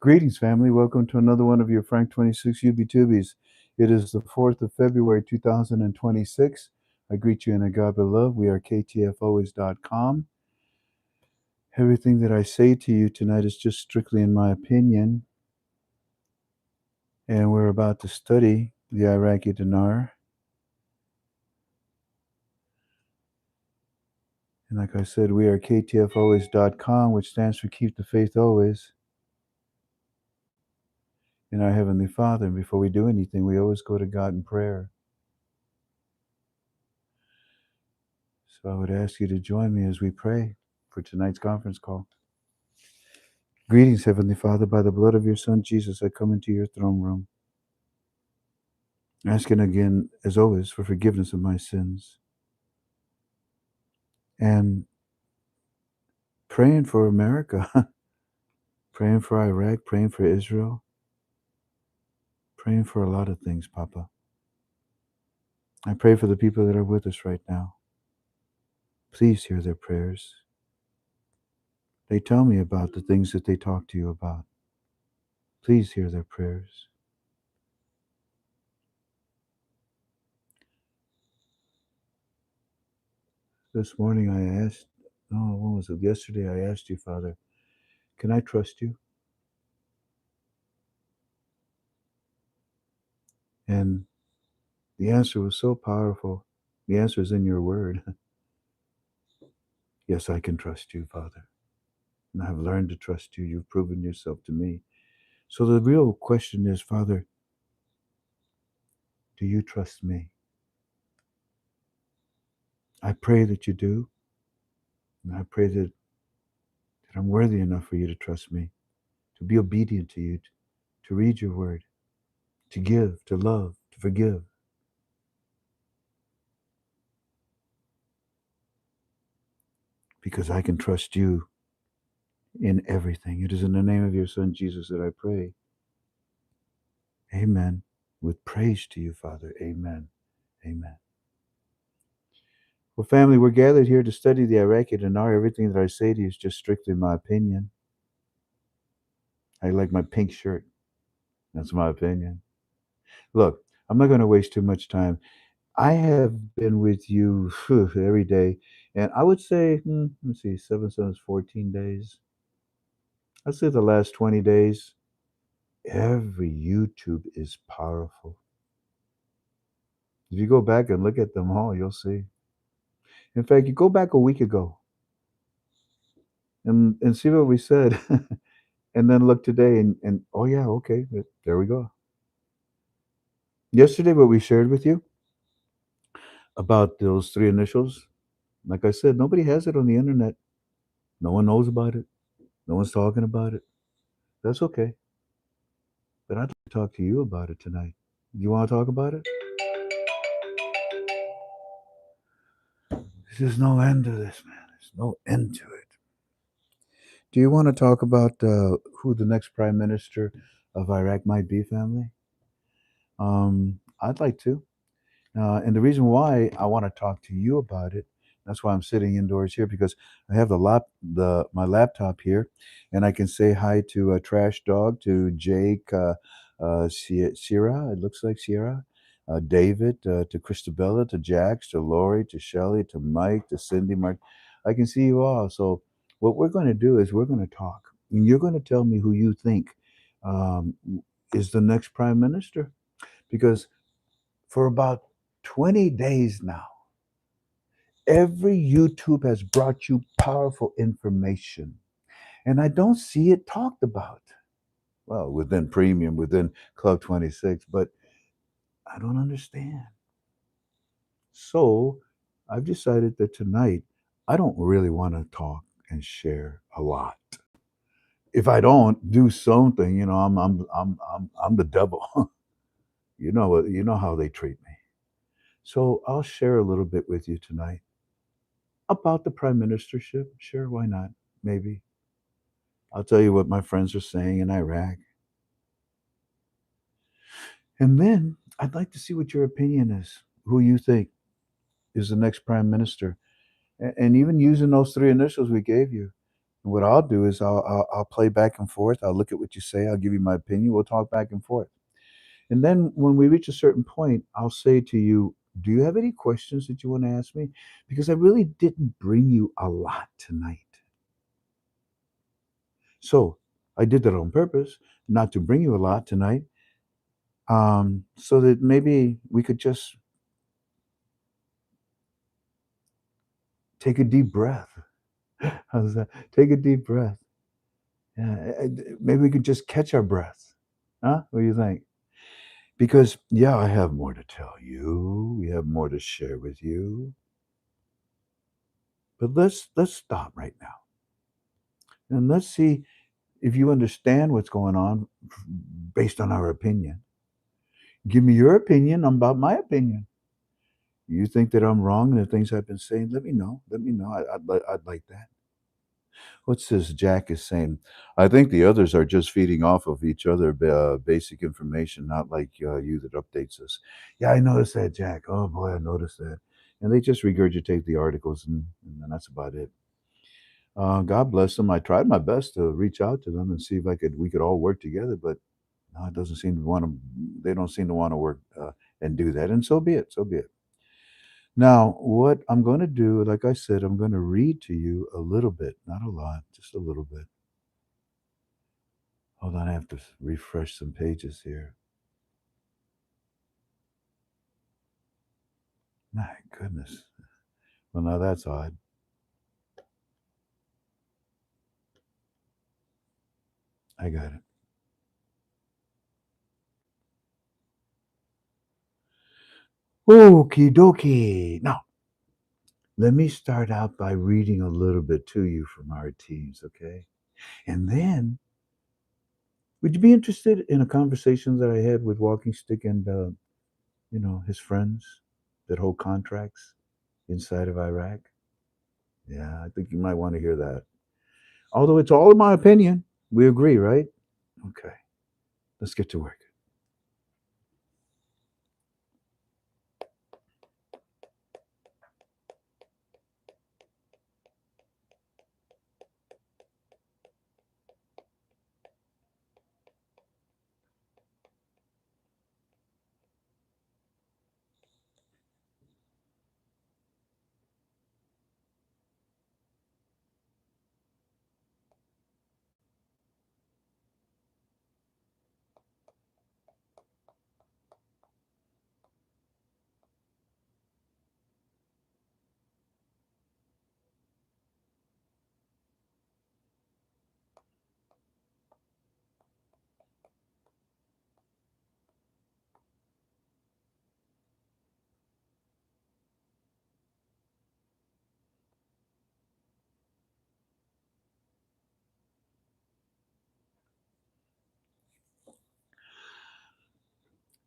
Greetings, family. Welcome to another one of your Frank26 UB2Bs. It is the 4th of February, 2026. I greet you in a God beloved. We are ktfoes.com. Everything that I say to you tonight is just strictly in my opinion. And we're about to study the Iraqi dinar. And like I said, we are ktfoes.com, which stands for Keep the Faith Always in our Heavenly Father. And before we do anything, we always go to God in prayer. So I would ask you to join me as we pray for tonight's conference call. Greetings, Heavenly Father. By the blood of your Son, Jesus, I come into your throne room, asking again, as always, for forgiveness of my sins, and praying for America, praying for Iraq, praying for Israel, praying for a lot of things, Papa. I pray for the people that are with us right now. Please hear their prayers. They tell me about the things that they talk to you about. Please hear their prayers. This morning I asked, when was it? Yesterday I asked you, Father, can I trust you? And the answer was so powerful. The answer is in your word. Yes, I can trust you, Father. And I have learned to trust you. You've proven yourself to me. So the real question is, Father, do you trust me? I pray that you do. And I pray that I'm worthy enough for you to trust me, to be obedient to you, to read your word, to give, to love, to forgive. Because I can trust you in everything. It is in the name of your Son, Jesus, that I pray. Amen. With praise to you, Father. Amen. Amen. Well, family, we're gathered here to study the Iraqi dinar. Everything that I say to you is just strictly my opinion. I like my pink shirt. That's my opinion. Look, I'm not going to waste too much time. I have been with you every day, and I would say, let's see, 7 7 is 14 days. I'd say the last 20 days, every YouTube is powerful. If you go back and look at them all, you'll see. In fact, you go back a week ago and see what we said, and then look today, and oh yeah, okay, there we go. Yesterday, what we shared with you about those 3 initials, like I said, nobody has it on the internet. No one knows about it. No one's talking about it. That's okay. But I'd like to talk to you about it tonight. You want to talk about it? There's no end to this, man. There's no end to it. Do you want to talk about who the next prime minister of Iraq might be, family? I'd like to. And the reason why I want to talk to you about it, that's why I'm sitting indoors here, because I have my laptop here, and I can say hi to Trash Dog, to Jake, Sierra, it looks like Sierra, David, to Christabella, to Jax, to Lori, to Shelly, to Mike, to Cindy, Mark. I can see you all. So what we're going to do is we're going to talk, and you're going to tell me who you think um, is the next prime minister, because for about 20 days now, every YouTube has brought you powerful information, and I don't see it talked about. Well, within Premium, within Club 26, but I don't understand. So I've decided that tonight I don't really want to talk and share a lot. If I don't do something, I'm the devil. You know what? You know how they treat me. So I'll share a little bit with you tonight about the prime ministership. Sure, why not? Maybe. I'll tell you what my friends are saying in Iraq. And then I'd like to see what your opinion is, who you think is the next prime minister. And even using those 3 initials we gave you, And what I'll do is I'll play back and forth. I'll look at what you say. I'll give you my opinion. We'll talk back and forth. And then when we reach a certain point, I'll say to you, do you have any questions that you want to ask me? Because I really didn't bring you a lot tonight. So I did that on purpose, not to bring you a lot tonight, so that maybe we could just take a deep breath. How's that? Take a deep breath. Yeah, maybe we could just catch our breath. Huh? What do you think? Because yeah, I have more to tell you. We have more to share with you. But let's stop right now and let's see if you understand what's going on based on our opinion. Give me your opinion about my opinion. You think that I'm wrong in the things I've been saying? Let me know. Let me know. I'd like that. What's this Jack is saying? I think the others are just feeding off of each other basic information, not like you that updates us. Yeah, I noticed that, Jack. Oh boy, I noticed that. And they just regurgitate the articles, and then that's about it. God bless them. I tried my best to reach out to them and see if we could all work together, but no, it doesn't seem to want to. They don't seem to want to work and do that. And so be it. So be it. Now, what I'm going to do, like I said, I'm going to read to you a little bit, not a lot, just a little bit. Hold on, I have to refresh some pages here. My goodness. Well, now that's odd. I got it. Okie dokie. Now, let me start out by reading a little bit to you from our teams, okay? And then, would you be interested in a conversation that I had with Walking Stick and, his friends that hold contracts inside of Iraq? Yeah, I think you might want to hear that. Although it's all in my opinion, we agree, right? Okay, let's get to work.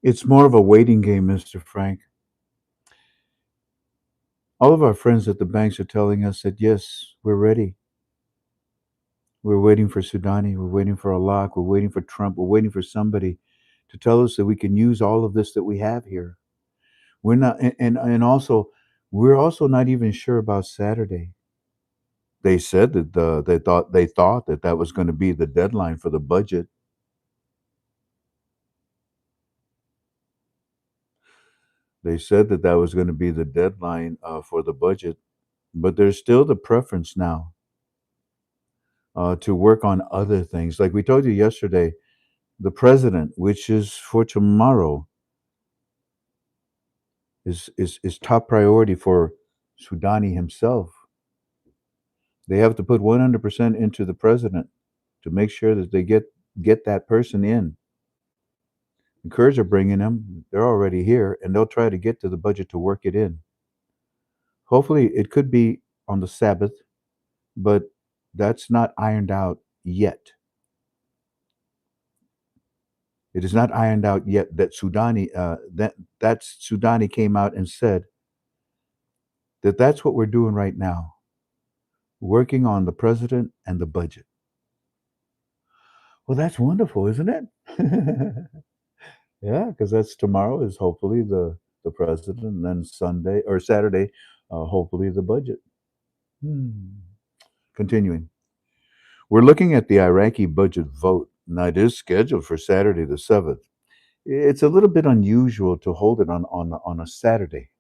It's more of a waiting game, Mr. Frank. All of our friends at the banks are telling us that yes, we're ready. We're waiting for Sudani. We're waiting for Allah. We're waiting for Trump. We're waiting for somebody to tell us that we can use all of this that we have here. We're not, and also, we're also not even sure about Saturday. They said that they thought that that was going to be the deadline for the budget. They said that that was going to be the deadline for the budget, but there's still the preference now to work on other things. Like we told you yesterday, the president, which is for tomorrow, is top priority for Sudani himself. They have to put 100% into the president to make sure that they get that person in. The Kurds are bringing them; they're already here, and they'll try to get to the budget to work it in. Hopefully, it could be on the Sabbath, but that's not ironed out yet. It is not ironed out yet that Sudani came out and said that that's what we're doing right now, working on the president and the budget. Well, that's wonderful, isn't it? Yeah, because that's tomorrow is hopefully the president, and then Sunday or Saturday, hopefully the budget. Hmm. Continuing. We're looking at the Iraqi budget vote. Now, it is scheduled for Saturday the 7th. It's a little bit unusual to hold it on a Saturday.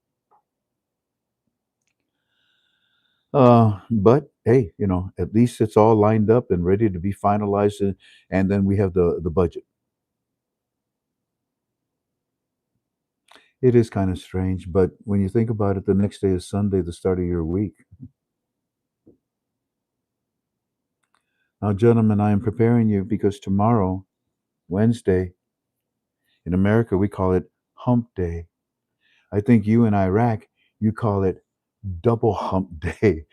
But hey, at least it's all lined up and ready to be finalized, and then we have the budget. It is kind of strange, but when you think about it, the next day is Sunday, the start of your week. Now, gentlemen, I am preparing you because tomorrow, Wednesday, in America, we call it Hump Day. I think you in Iraq, you call it Double Hump Day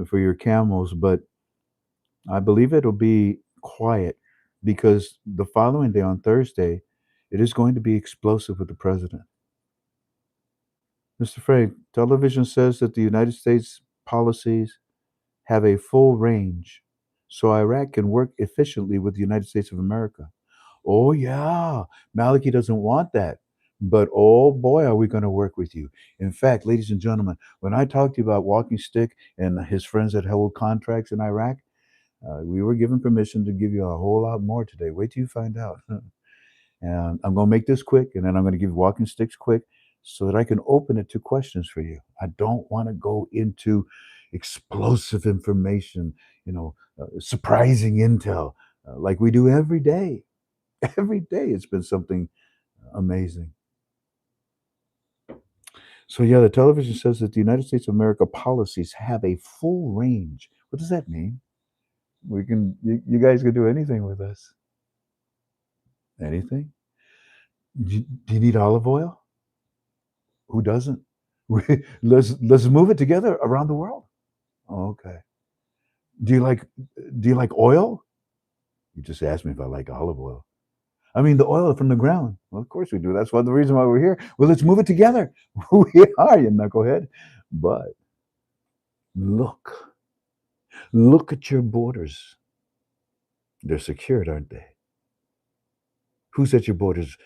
for your camels, but I believe it'll be quiet because the following day on Thursday, it is going to be explosive with the president. Mr. Frank, television says that the United States policies have a full range so Iraq can work efficiently with the United States of America. Oh, yeah, Maliki doesn't want that. But oh boy, are we going to work with you. In fact, ladies and gentlemen, when I talked to you about Walking Stick and his friends that hold contracts in Iraq, we were given permission to give you a whole lot more today. Wait till you find out. And I'm going to make this quick, and then I'm going to give Walking Sticks quick so that I can open it to questions for you. I don't want to go into explosive information, surprising intel like we do every day. Every day it's been something amazing. So, yeah, the television says that the United States of America policies have a full range. What does that mean? You guys can do anything with us. Anything? Do you need olive oil? Who doesn't? Let's move it together around the world. Oh, okay. Do you like do you like oil? You just asked me if I like olive oil. I mean the oil from the ground. Well, of course we do. That's the reason why we're here. Well, let's move it together. We are, you knucklehead. But look, look at your borders. They're secured, aren't they? Who's at your borders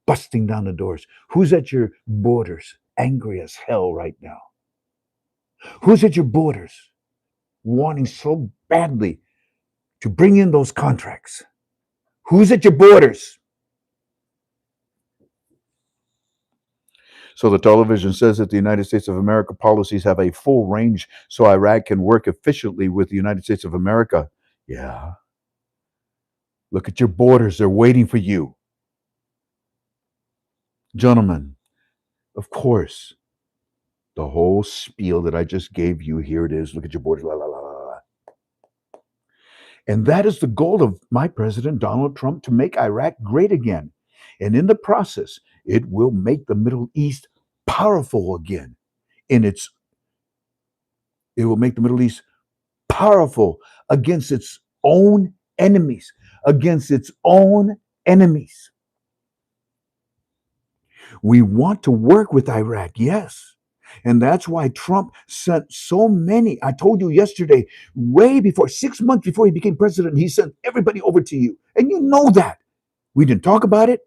busting down the doors? Who's at your borders angry as hell right now? Who's at your borders wanting so badly to bring in those contracts? Who's at your borders? So the television says that the United States of America policies have a full range so Iraq can work efficiently with the United States of America. Yeah. Look at your borders. They're waiting for you. Gentlemen, of course, the whole spiel that I just gave you, here it is. Look at your borders. La, la, la, la, la. And that is the goal of my president, Donald Trump, to make Iraq great again. And in the process, it will make the Middle East powerful again. It will make the Middle East powerful against its own enemies, against its own enemies. We want to work with Iraq, yes. And that's why Trump sent so many. I told you yesterday, way before, 6 months before he became president, he sent everybody over to you. And you know that. We didn't talk about it.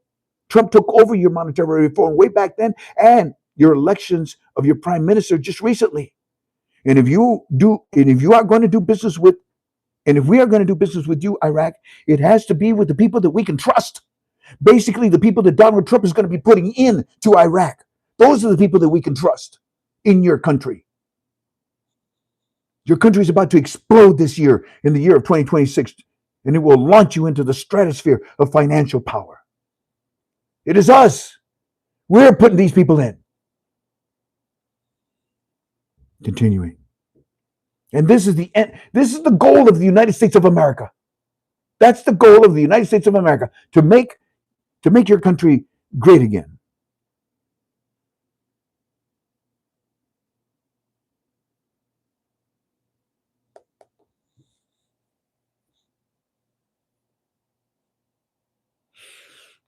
Trump took over your monetary reform way back then and your elections of your prime minister just recently. And if you are going to do business with, and if we are going to do business with you, Iraq, it has to be with the people that we can trust. Basically, the people that Donald Trump is going to be putting in to Iraq. Those are the people that we can trust in your country. Your country is about to explode this year, in the year of 2026, and it will launch you into the stratosphere of financial power. It is us. We're putting these people in. Continuing. And this is the end. This is the goal of the United States of America. That's the goal of the United States of America, to make your country great again.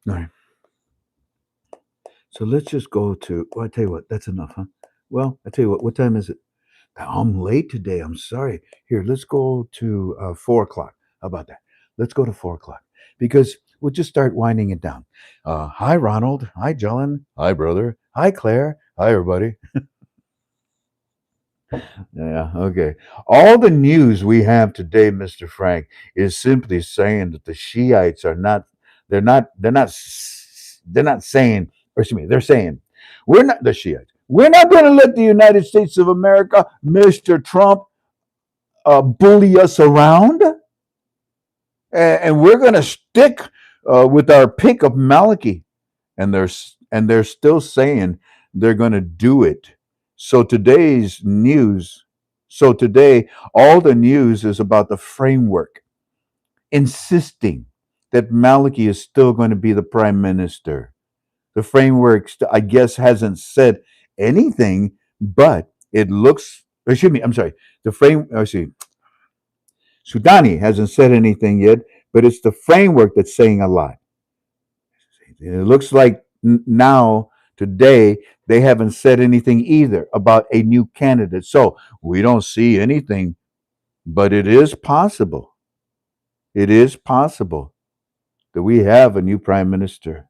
All right. So let's just go to, well, I tell you what, that's enough, huh? Well, I tell you what time is it? I'm late today. I'm sorry. Here, let's go to 4 o'clock. How about that? Let's go to 4 o'clock because we'll just start winding it down. Hi, Ronald. Hi, Jellen. Hi, brother. Hi, Claire. Hi, everybody. Yeah, okay. All the news we have today, Mr. Frank, is simply saying that the Shiites are not, they're not saying, or excuse me, they're saying, we're not the Shiites. We're not going to let the United States of America, Mr. Trump, bully us around, and we're going to stick with our pick of Maliki. And they're still saying they're going to do it. So today's news, so today all the news is about the framework, insisting that Maliki is still going to be the prime minister. The framework, I guess, hasn't said anything, but it looks. Excuse me. I'm sorry. The frame. I see. Sudani hasn't said anything yet, but it's the framework that's saying a lot. It looks like now, today, they haven't said anything either about a new candidate. So we don't see anything, but it is possible. It is possible that we have a new prime minister.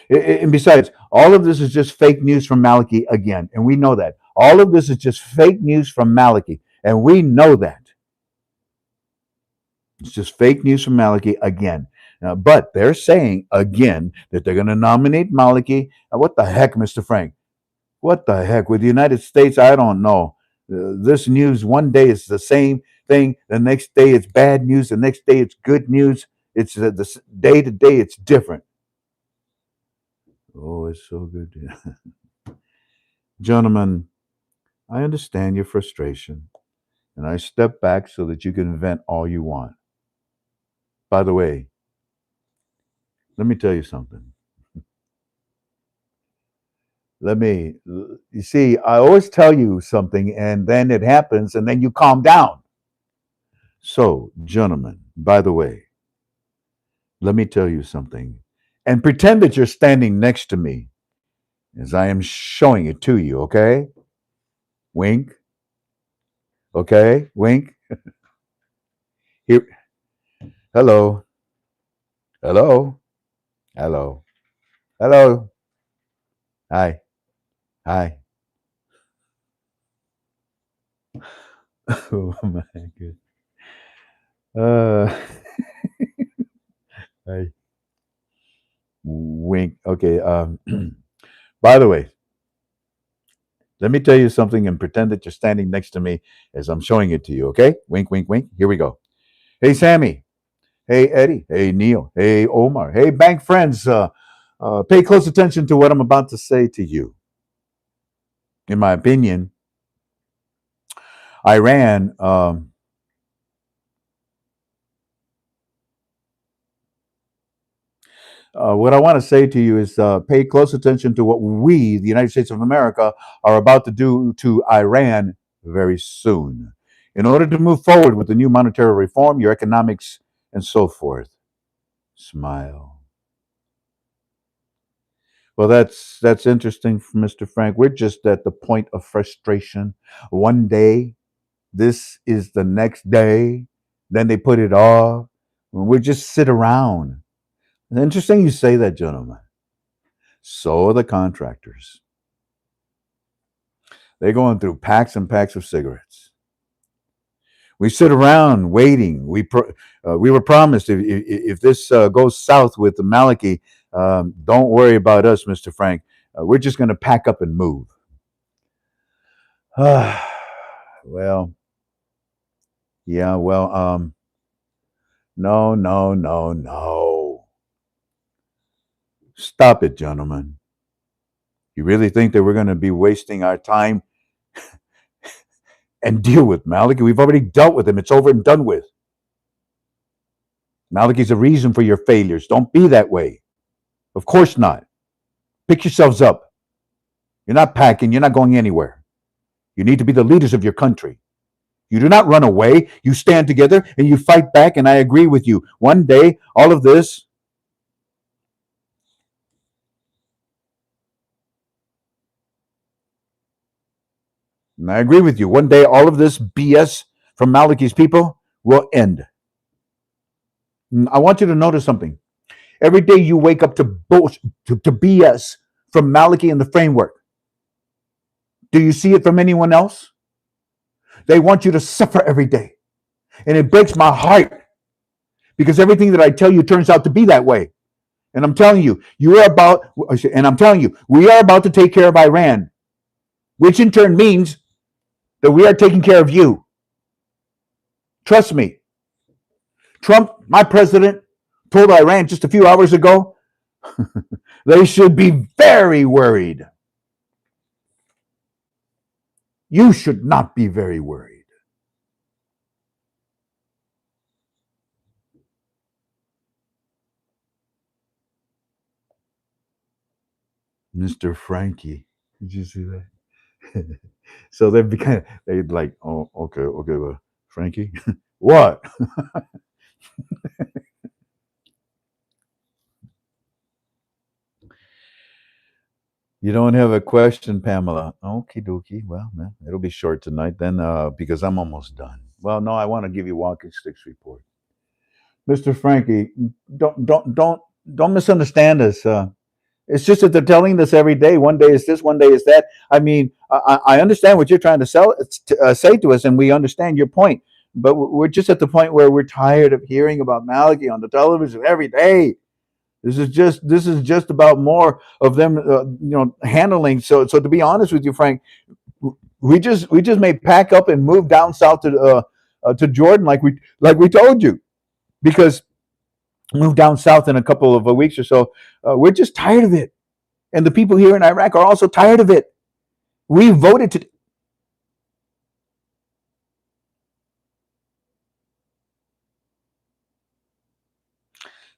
And besides, all of this is just fake news from Maliki again. And we know that. All of this is just fake news from Maliki. And we know that. It's just fake news from Maliki again. But they're saying again that they're going to nominate Maliki. What the heck, Mr. Frank? What the heck? With the United States, I don't know. This news, one day it's the same thing. The next day it's bad news. The next day it's good news. It's the day to day, it's different. Oh, it's so good. Gentlemen, I understand your frustration, and I step back so that you can vent all you want. By the way, let me tell you something. You see, I always tell you something and then it happens and then you calm down. So, gentlemen, by the way, let me tell you something and pretend that you're standing next to me as I am showing it to you, okay? Wink. Okay? Wink. Here. Hello. Hello. Hello. Hello. Hi. Hi. Oh my goodness. Uh, hi. Wink. Okay. By the way, let me tell you something and pretend that you're standing next to me as I'm showing it to you, okay? Wink, wink, wink. Here we go. Hey, Sammy. Hey, Eddie. Hey, Neil. Hey, Omar. Hey, bank friends. Pay close attention to what I'm about to say to you. In my opinion, Iran what I want to say to you is pay close attention to what we, the United States of America, are about to do to Iran very soon in order to move forward with the new monetary reform, your economics, and so forth. Smile. Well, that's interesting, Mr. Frank. We're just at the point of frustration. One day, this is the next day, then they put it off. We just sit around. Interesting you say that, gentlemen. So are the contractors. They're going through packs and packs of cigarettes. We sit around waiting. We were promised if this goes south with the Maliki, don't worry about us, Mr. Frank. We're just going to pack up and move. Well, yeah, well, no, no, no, no. Stop it, gentlemen. You really think that we're going to be wasting our time and deal with Maliki? We've already dealt with him. It's over and done with. Maliki's a reason for your failures. Don't be that way. Of course not. Pick yourselves up. You're not packing. You're not going anywhere. You need to be the leaders of your country. You do not run away. You stand together and you fight back. And I agree with you. One day, all of this, and I agree with you. One day, all of this BS from Maliki's people will end. I want you to notice something. Every day you wake up to bullshit, to BS from Maliki and the framework. Do you see it from anyone else? They want you to suffer every day. And it breaks my heart because everything that I tell you turns out to be that way. And I'm telling you, we are about to take care of Iran, which in turn means that we are taking care of you. Trust me. Trump, my president, told Iran just a few hours ago they should be very worried. You should not be very worried. Mr. Frankie. Did you see that? So they like, oh, okay, well, Frankie, what? You don't have a question, Pamela. Okie dokie. Well, man, it'll be short tonight then, because I'm almost done. Well, no, I want to give you walking sticks report. Mr. Frankie, don't misunderstand us. It's just that they're telling us every day. One day is this, one day is that. I mean, I understand what you're trying to say to us, and we understand your point. But we're just at the point where we're tired of hearing about Malachi on the television every day. This is just about more of them, handling. So to be honest with you, Frank, we just may pack up and move down south to Jordan, like we told you, because move down south in a couple of weeks or so. We're just tired of it, and the people here in Iraq are also tired of it. We voted to.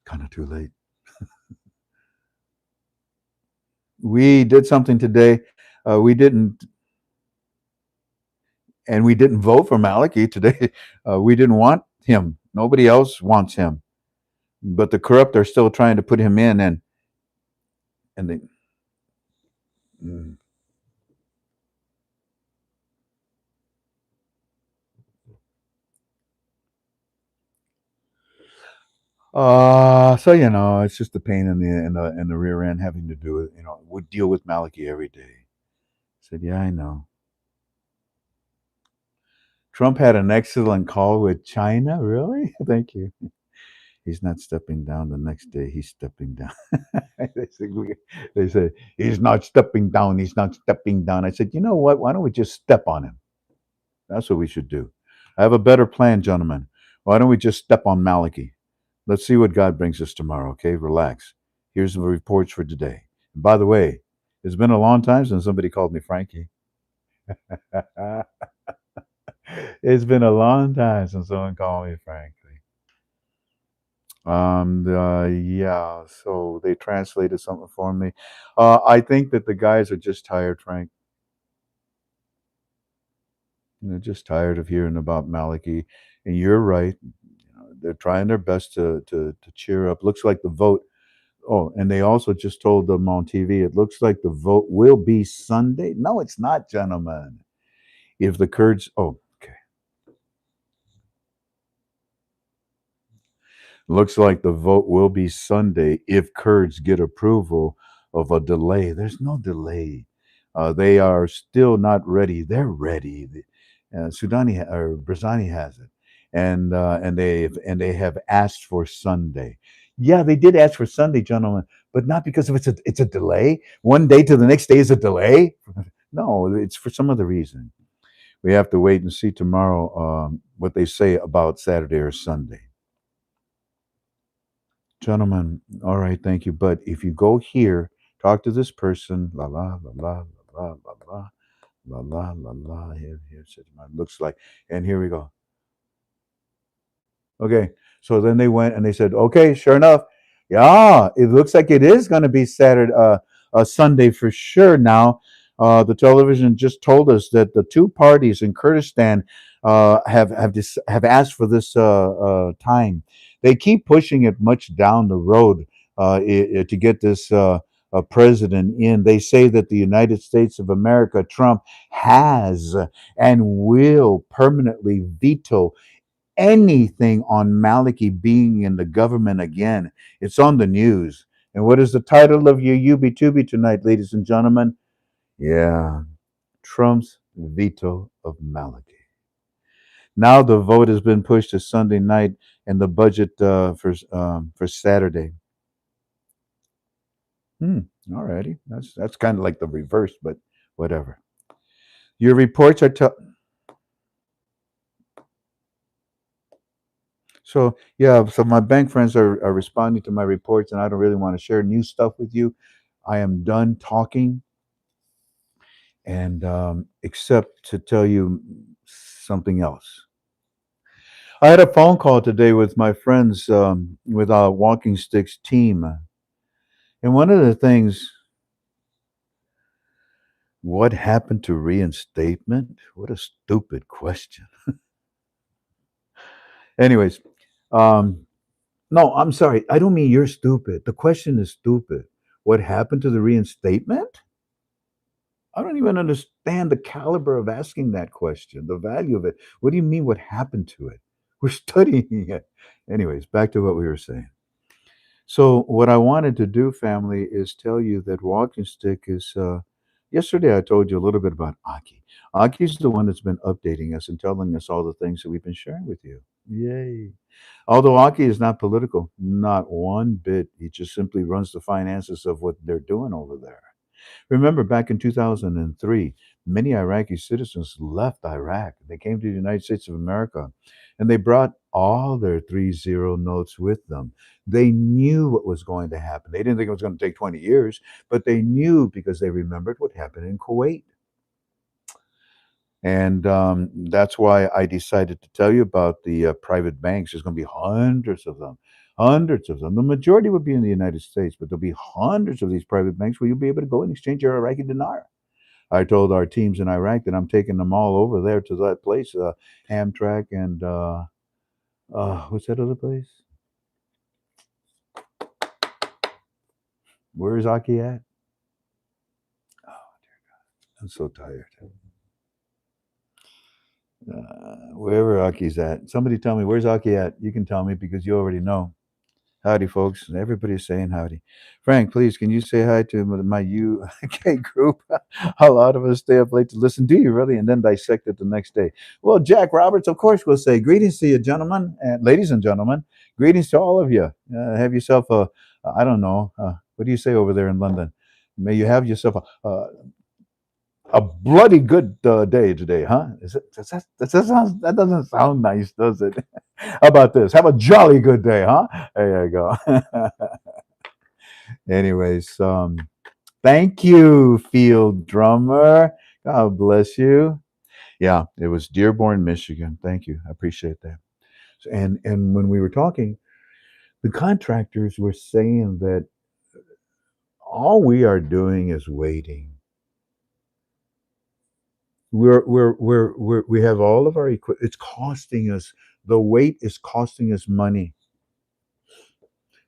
Kind of too late. We did something today. We didn't, and we didn't vote for Maliki today. We didn't want him. Nobody else wants him. But the corrupt are still trying to put him in, and they. Mm. So it's just a pain in the rear end having to do it. We deal with Maliki every day. I said, yeah, I know. Trump had an excellent call with China. Really? Thank you. He's not stepping down. The next day, he's stepping down. They say he's not stepping down. He's not stepping down. I said, you know what? Why don't we just step on him? That's what we should do. I have a better plan, gentlemen. Why don't we just step on Maliki? Let's see what God brings us tomorrow. Okay, relax. Here's the reports for today. And by the way, it's been a long time since somebody called me Frankie. It's been a long time since someone called me Frankie. Yeah, so they translated something for me. I think that the guys are just tired, Frank. They're just tired of hearing about Maliki. And you're right. They're trying their best to cheer up. Looks like the vote. Oh, and they also just told them on TV, it looks like the vote will be Sunday. No, it's not, gentlemen. If the Kurds, oh, okay. Looks like the vote will be Sunday if Kurds get approval of a delay. There's no delay. They are still not ready. They're ready. Sudani or Barzani has it, and they have asked for Sunday. Yeah, they did ask for Sunday, gentlemen, but not because of it's a delay. One day to the next day is a delay. No, it's for some other reason. We have to wait and see tomorrow what they say about Saturday or Sunday. Gentlemen, all right, thank you. But if you go here, talk to this person, la la la la la la la la la la la. Here, looks like, and here we go. Okay, so then they went and they said, okay, sure enough, yeah, it looks like it is going to be Saturday, Sunday for sure. Now, the television just told us that the two parties in Kurdistan have asked for this time. They keep pushing it much down the road to get this president in. They say that the United States of America, Trump, has and will permanently veto anything on Maliki being in the government again. It's on the news. And what is the title of your Yubi Tubi tonight, ladies and gentlemen? Yeah, Trump's veto of Maliki. Now the vote has been pushed to Sunday night, and the budget for Saturday. Hmm. Alrighty, that's kind of like the reverse, but whatever. Your reports are so yeah. So my bank friends are responding to my reports, and I don't really want to share new stuff with you. I am done talking, and except to tell you something else. I had a phone call today with my friends with our Walking Sticks team, and one of the things, what happened to reinstatement? What a stupid question. Anyways, um, no, I'm sorry. I don't mean you're stupid. The question is stupid. What happened to the reinstatement? I don't even understand the caliber of asking that question, the value of it. What do you mean, what happened to it? We're studying it. Anyways, back to what we were saying. So, what I wanted to do, family, is tell you that Walking Stick is. Yesterday, I told you a little bit about Aki. Aki's the one that's been updating us and telling us all the things that we've been sharing with you. Yay. Although Aki is not political, not one bit. He just simply runs the finances of what they're doing over there. Remember, back in 2003, many Iraqi citizens left Iraq. They came to the United States of America and they brought all their 3-0 notes with them. They knew what was going to happen. They didn't think it was going to take 20 years, but they knew because they remembered what happened in Kuwait. And that's why I decided to tell you about the private banks. There's going to be hundreds of them, hundreds of them. The majority would be in the United States, but there'll be hundreds of these private banks where you'll be able to go and exchange your Iraqi dinar. I told our teams in Iraq that I'm taking them all over there to that place, Amtrak and what's that other place? Where is Aki at? Oh, I'm so tired. Wherever Aki's at. Somebody tell me, where's Aki at? You can tell me because you already know. Howdy, folks. Everybody's saying howdy. Frank, please, can you say hi to my UK group? A lot of us stay up late to listen. Do you really? And then dissect it the next day. Well, Jack Roberts, of course, will say greetings to you, gentlemen and ladies and gentlemen. Greetings to all of you. Have yourself I don't know, what do you say over there in London? May you have yourself a bloody good day today, huh? That doesn't sound nice, does it? How about this? Have a jolly good day, huh? There you go. Anyways, thank you, field drummer. God bless you. Yeah, it was Dearborn, Michigan. Thank you. I appreciate that. And when we were talking, the contractors were saying that all we are doing is waiting. We have all of our equipment. It's costing us. The wait is costing us money.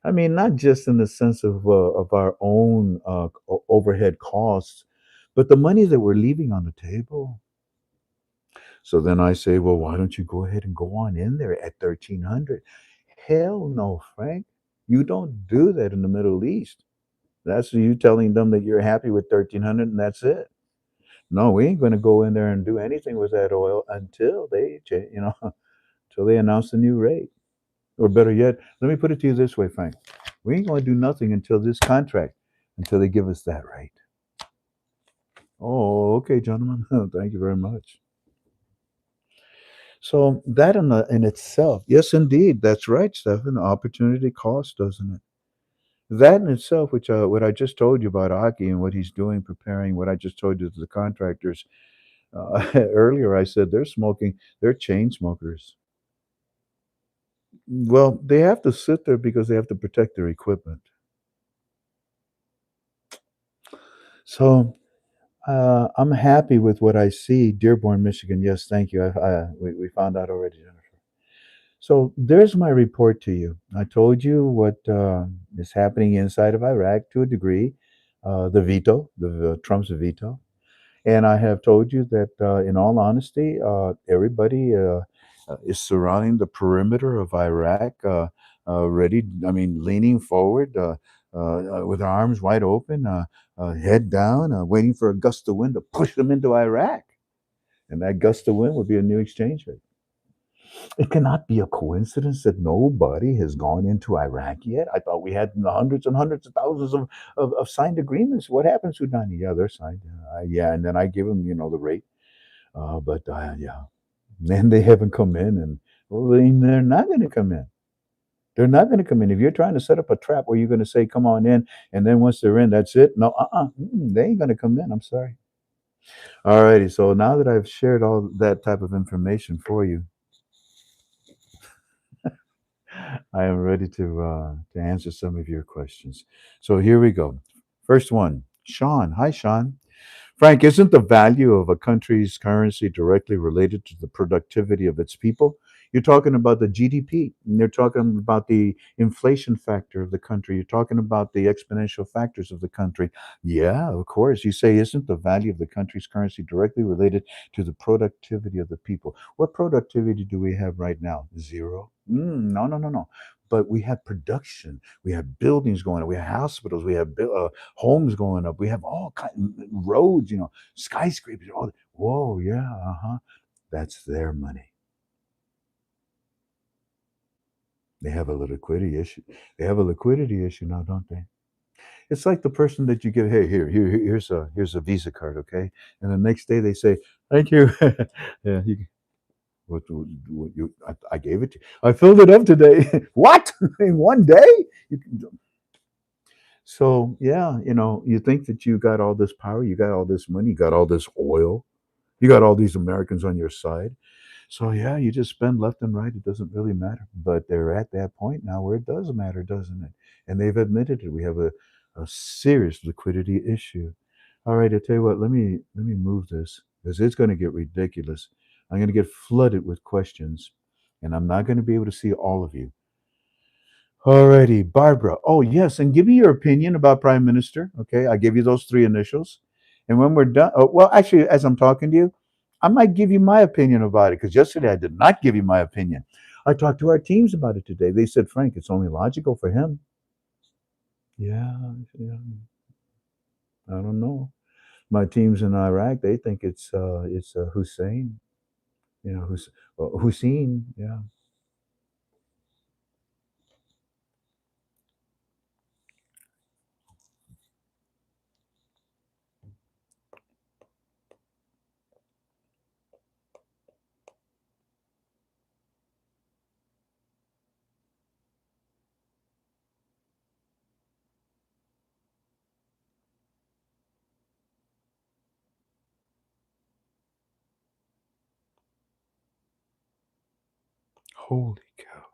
I mean, not just in the sense of our own overhead costs, but the money that we're leaving on the table. So then I say, well, why don't you go ahead and go on in there at 1300? Hell no, Frank. You don't do that in the Middle East. That's you telling them that you're happy with 1300 and that's it. No, we ain't going to go in there and do anything with that oil until until they announce the new rate. Or better yet, let me put it to you this way, Frank. We ain't going to do nothing until this contract, until they give us that rate. Oh, okay, gentlemen. Thank you very much. So that in itself, yes, indeed, that's right, Stephen. Opportunity cost, doesn't it? That in itself, which what I just told you about Aki and what he's doing, preparing, what I just told you to the contractors earlier, I said they're smoking, they're chain smokers. Well, they have to sit there because they have to protect their equipment. So I'm happy with what I see. Dearborn, Michigan. Yes, thank you. We found out already, Jennifer. So there's my report to you. I told you what is happening inside of Iraq to a degree, the veto, the Trump's veto, and I have told you that, in all honesty, everybody is surrounding the perimeter of Iraq, ready. I mean, leaning forward with their arms wide open, head down, waiting for a gust of wind to push them into Iraq, and that gust of wind would be a new exchange rate. It cannot be a coincidence that nobody has gone into Iraq yet. I thought we had hundreds and hundreds of thousands of signed agreements. What happened, Sudan? Yeah, they're signed. Yeah, and then I give them, the rate. But yeah, then they haven't come in, and well, they're not going to come in. They're not going to come in. If you're trying to set up a trap where you're going to say, "Come on in," and then once they're in, that's it. No, they ain't going to come in. I'm sorry. All righty. So now that I've shared all that type of information for you, I am ready to answer some of your questions. So here we go. First one, Sean. Hi, Sean. Frank, isn't the value of a country's currency directly related to the productivity of its people? You're talking about the GDP, and you're talking about the inflation factor of the country. You're talking about the exponential factors of the country. Yeah, of course. You say, isn't the value of the country's currency directly related to the productivity of the people? What productivity do we have right now? Zero? No, no, no, no. But we have production. We have buildings going up. We have hospitals. We have homes going up. We have all kinds roads, skyscrapers. All whoa, yeah, that's their money. They have a liquidity issue. They have a liquidity issue now, don't they? It's like the person that you give, hey, here's a Visa card, okay, and the next day they say, thank you. Yeah, I gave it to you. I filled it up today. What? In one day? You can, so yeah, you think that you got all this power, you got all this money, you got all this oil, you got all these Americans on your side. So yeah, you just spend left and right. It doesn't really matter. But they're at that point now where it does matter, doesn't it? And they've admitted it. We have a serious liquidity issue. All right, I tell you what, let me move this because it's going to get ridiculous. I'm going to get flooded with questions, and I'm not going to be able to see all of you. Alrighty, Barbara. Oh, yes, and give me your opinion about Prime Minister. Okay, I give you those three initials, and when we're done, oh, well, actually, as I'm talking to you, I might give you my opinion about it because yesterday I did not give you my opinion. I talked to our teams about it today. They said, Frank, it's only logical for him. Yeah, yeah, I don't know. My teams in Iraq, they think it's Hussein. Hussein. Yeah. Holy cow.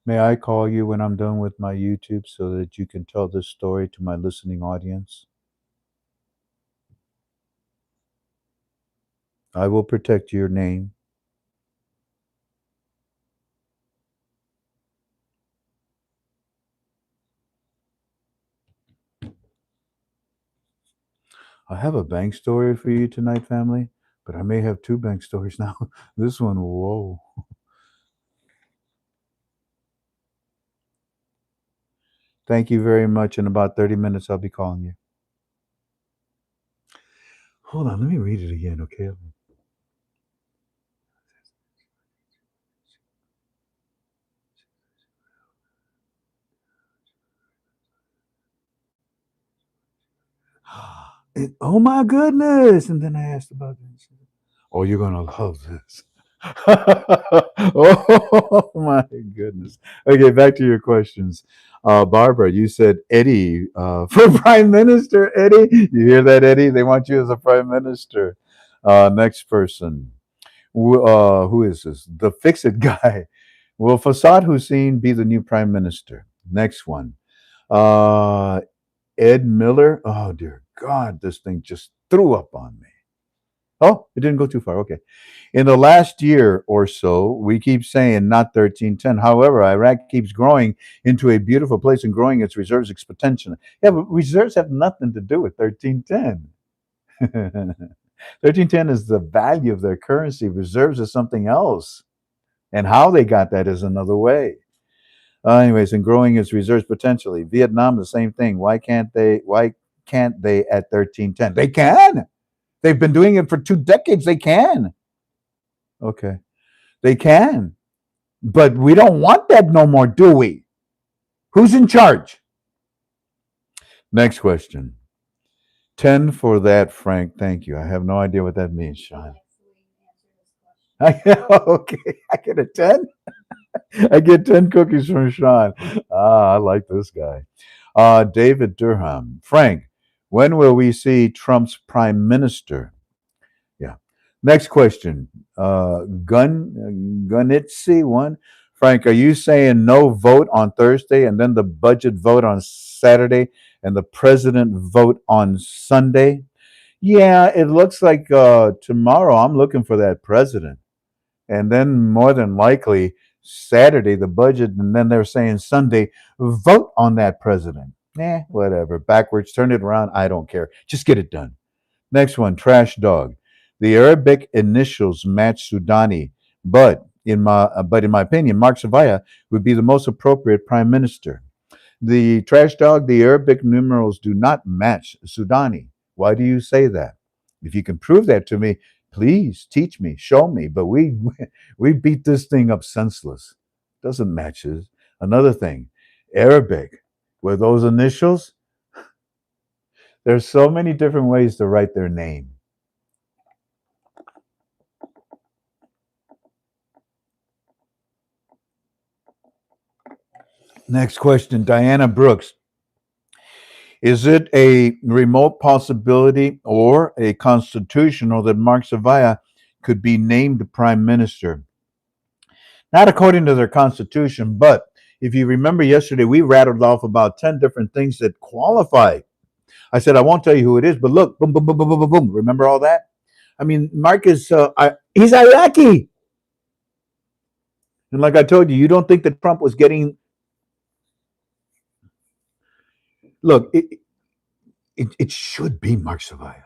May I call you when I'm done with my YouTube so that you can tell this story to my listening audience? I will protect your name. I have a bank story for you tonight, family, but I may have two bank stories now. This one, whoa. Thank you very much. In about 30 minutes, I'll be calling you. Hold on, let me read it again, okay? Oh my goodness. And then I asked about this. Oh, you're going to love this. Oh my goodness. Okay, back to your questions. Barbara, you said Eddie for Prime Minister. Eddie, you hear that, Eddie? They want you as a Prime Minister. Next person. Who is this? The Fix It guy. Will Fassad Hussein be the new Prime Minister? Next one. Uh, Ed Miller. Oh, dear God, this thing just threw up on me. Oh, it didn't go too far. Okay. In the last year or so, we keep saying not 1310. However, Iraq keeps growing into a beautiful place and growing its reserves exponentially. Yeah, but reserves have nothing to do with 1310. 1310 is the value of their currency. Reserves is something else. And how they got that is another way. Anyways, and growing its reserves potentially. Vietnam, the same thing. Why can't they at 1310? They can. They've been doing it for 2 decades. They can. Okay. They can, but we don't want that no more, do we? Who's in charge? Next question. 10 for that, Frank. Thank you. I have no idea what that means, Sean. Okay. I get a 10? I get 10 cookies from Sean. I like this guy. David Durham. Frank, when will we see Trump's prime minister? Yeah. Next question. Gunitzy one. Frank, are you saying no vote on Thursday and then the budget vote on Saturday and the president vote on Sunday? Yeah, it looks like tomorrow I'm looking for that president. And then more than likely Saturday the budget, and then they're saying Sunday vote on that president. Whatever. Backwards, turn it around. I don't care. Just get it done. Next one, Trash Dog. The Arabic initials match Sudani, but in my opinion, Mark Savaya would be the most appropriate prime minister. The Trash Dog, the Arabic numerals do not match Sudani. Why do you say that? If you can prove that to me, please teach me, show me. But we beat this thing up senseless. Doesn't match it. Another thing, Arabic, with those initials, there's so many different ways to write their name. Next question, Diana Brooks. Is it a remote possibility or a constitutional that Mark Savaya could be named prime minister? Not according to their constitution, but if you remember yesterday, we rattled off about 10 different things that qualify. I said, I won't tell you who it is, but look, boom, boom, boom, boom, boom, boom, boom. Remember all that? I mean, Mark is, he's Iraqi. And like I told you, you don't think that Trump was getting, look, it should be Mark Savaya.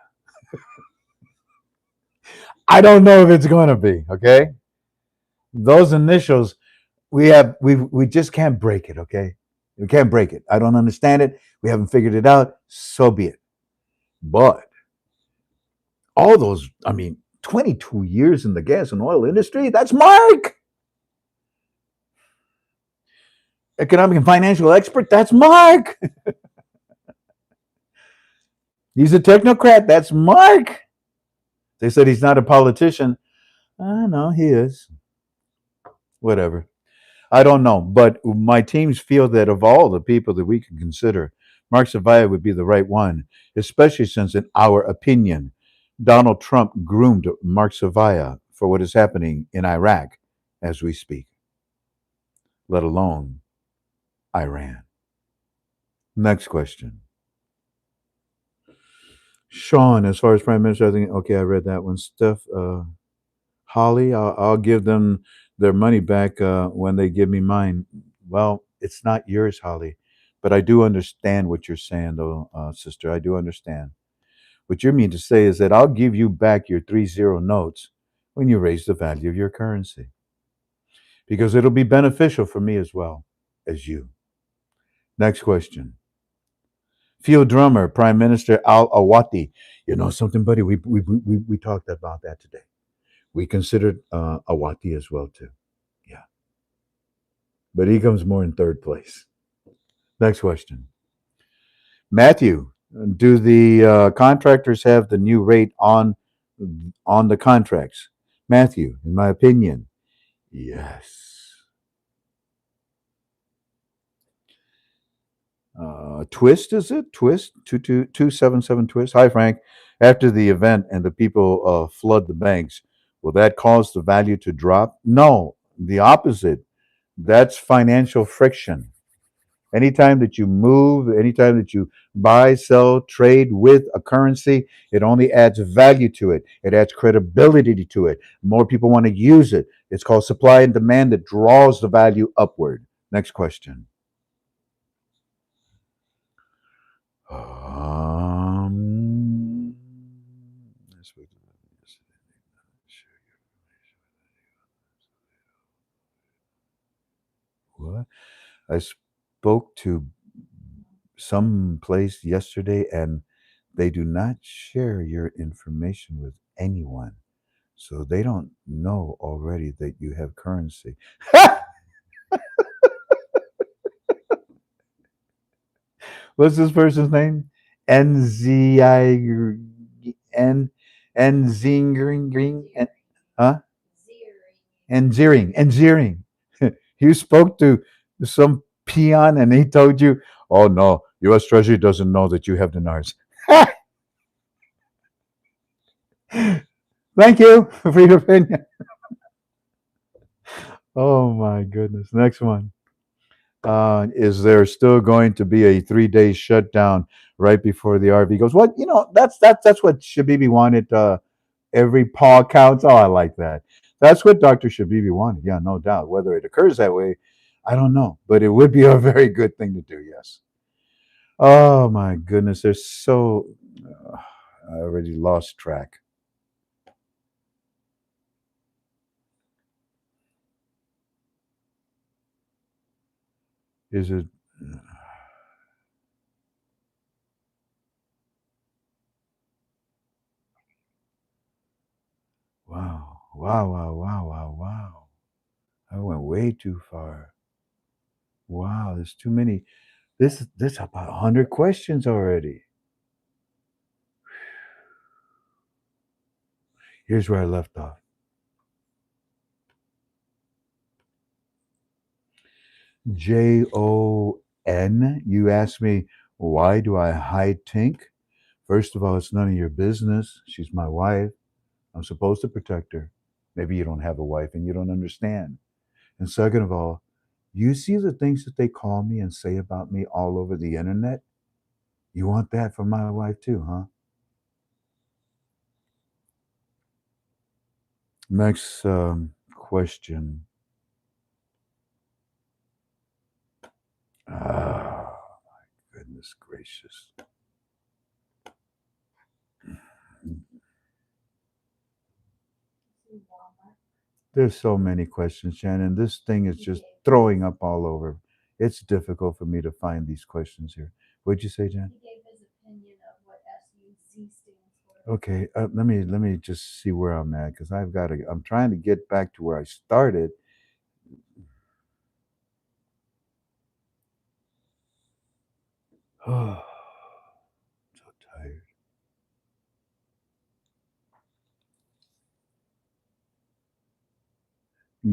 I don't know if it's going to be, okay? Those initials, we just can't break it, okay? We can't break it. I don't understand it. We haven't figured it out. So be it. But all those, I mean, 22 years in the gas and oil industry, that's Mark. Economic and financial expert, that's Mark. He's a technocrat, that's Mark. They said he's not a politician. I know he is. Whatever. I don't know, but my teams feel that of all the people that we can consider, Mark Savaya would be the right one, especially since, in our opinion, Donald Trump groomed Mark Savaya for what is happening in Iraq as we speak, let alone Iran. Next question. Sean, as far as Prime Minister, I think, okay, I read that one. Steph, Holly, I'll give them their money back when they give me mine. Well, it's not yours, Holly, but I do understand what you're saying, though, sister. I do understand. What you mean to say is that I'll give you back your 3-0 notes when you raise the value of your currency, because it'll be beneficial for me as well as you. Next question. Field drummer, Prime Minister Al Awati. You know something, buddy? We talked about that today. We considered Awati as well too. Yeah, but he comes more in third place. Next question, Matthew. Do the contractors have the new rate on the contracts? Matthew, in my opinion, yes. Twist, is it? Twist 22277 Twist. Hi, Frank. After the event and the people flood the banks, will that cause the value to drop? No, the opposite. That's financial friction. Anytime that you move, anytime that you buy, sell, trade with a currency, it only adds value to it. It adds credibility to it. More people want to use it. It's called supply and demand that draws the value upward. Next question. Um, what? I spoke to some place yesterday and they do not share your information with anyone. So they don't know already that you have currency. What's this person's name? NZI N Nzingering huh? Nzering. You spoke to some peon and he told you, "Oh no, U.S. Treasury doesn't know that you have dinars." Thank you for your opinion. Oh my goodness. Next one. Is there still going to be a 3 day shutdown right before the RV goes? What that's what Shabibi wanted. Every paw counts. Oh, I like that. That's what Dr. Shabibi wanted. Yeah, no doubt. Whether it occurs that way, I don't know, but it would be a very good thing to do. Yes. Oh my goodness, there's so. Uh, I already lost track. Is it? Wow, wow, wow, wow, wow, wow. I went way too far. Wow, there's too many. This about 100 questions already. Here's where I left off. Jon. You asked me why do I hide Tink? First of all, it's none of your business. She's my wife. I'm supposed to protect her. Maybe you don't have a wife and you don't understand. And second of all, you see the things that they call me and say about me all over the internet? You want that from my wife too, huh? Next question. Ah, goodness gracious. There's so many questions, Shannon. This thing is just throwing up all over. It's difficult for me to find these questions here. What'd you say, Jan? Okay, let me just see where I'm at because I've got to. I'm trying to get back to where I started. Oh, so tired.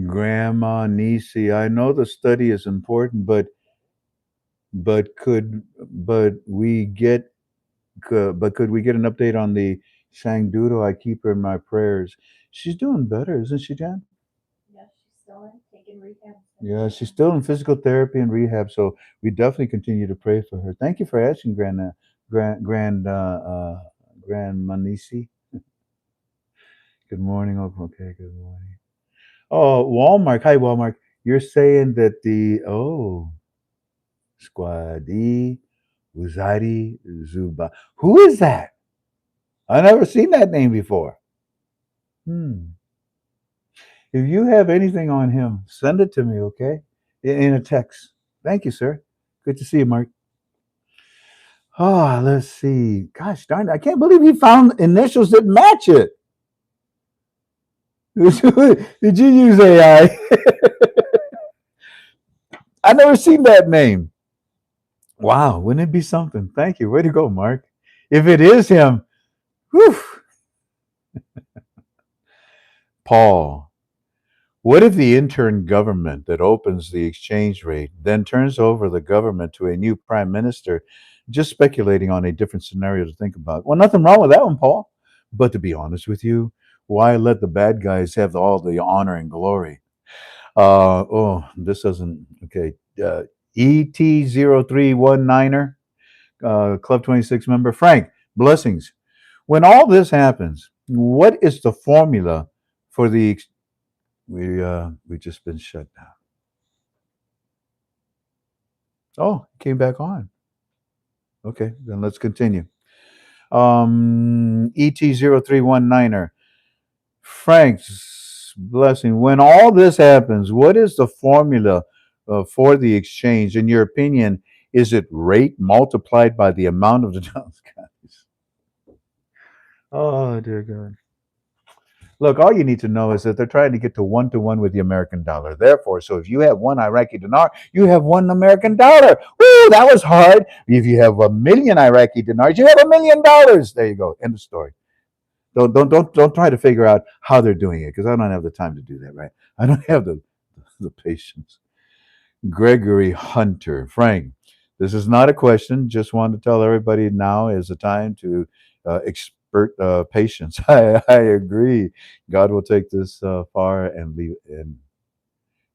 Grandma Nisi, I know the study is important, but we get but could we get an update on the Shangdudo? I keep her in my prayers. She's doing better, isn't she, Jan? Yeah, she's still in physical therapy and rehab, so we definitely continue to pray for her. Thank you for asking, Grand Manisi. Good morning. Oh, okay, good morning. Oh, Walmart. Hi, Walmart. You're saying that Squadi Uzadi Zuba. Who is that? I never seen that name before. Hmm. If you have anything on him, send it to me, okay? In a text. Thank you, sir. Good to see you, Mark. Oh, let's see. Gosh darn it. I can't believe he found initials that match it. Did you use AI? I never seen that name. Wow, wouldn't it be something? Thank you. Way to go, Mark. If it is him, whew. Paul, what if the intern government that opens the exchange rate then turns over the government to a new prime minister? Just speculating on a different scenario to think about. Well, nothing wrong with that one, Paul. But to be honest with you, why let the bad guys have all the honor and glory? This doesn't, okay. ET0319er, Club 26 member. Frank, blessings. When all this happens, what is the formula for the we just been shut down. Oh, came back on. Okay, then let's continue. ET0319er. Frank's blessing. When all this happens, what is the formula for the exchange? In your opinion, is it rate multiplied by the amount of the dollars? Oh, dear God. Look, all you need to know is that they're trying to get to one with the American dollar. Therefore, so if you have one Iraqi dinar, you have one American dollar. Woo, that was hard. If you have a million Iraqi dinars, you have $1 million. There you go. End of story. Don't try to figure out how they're doing it because I don't have the time to do that. Right? I don't have the patience. Gregory Hunter, Frank. This is not a question. Just wanted to tell everybody now is the time to expert patience. I agree. God will take this far and leave, and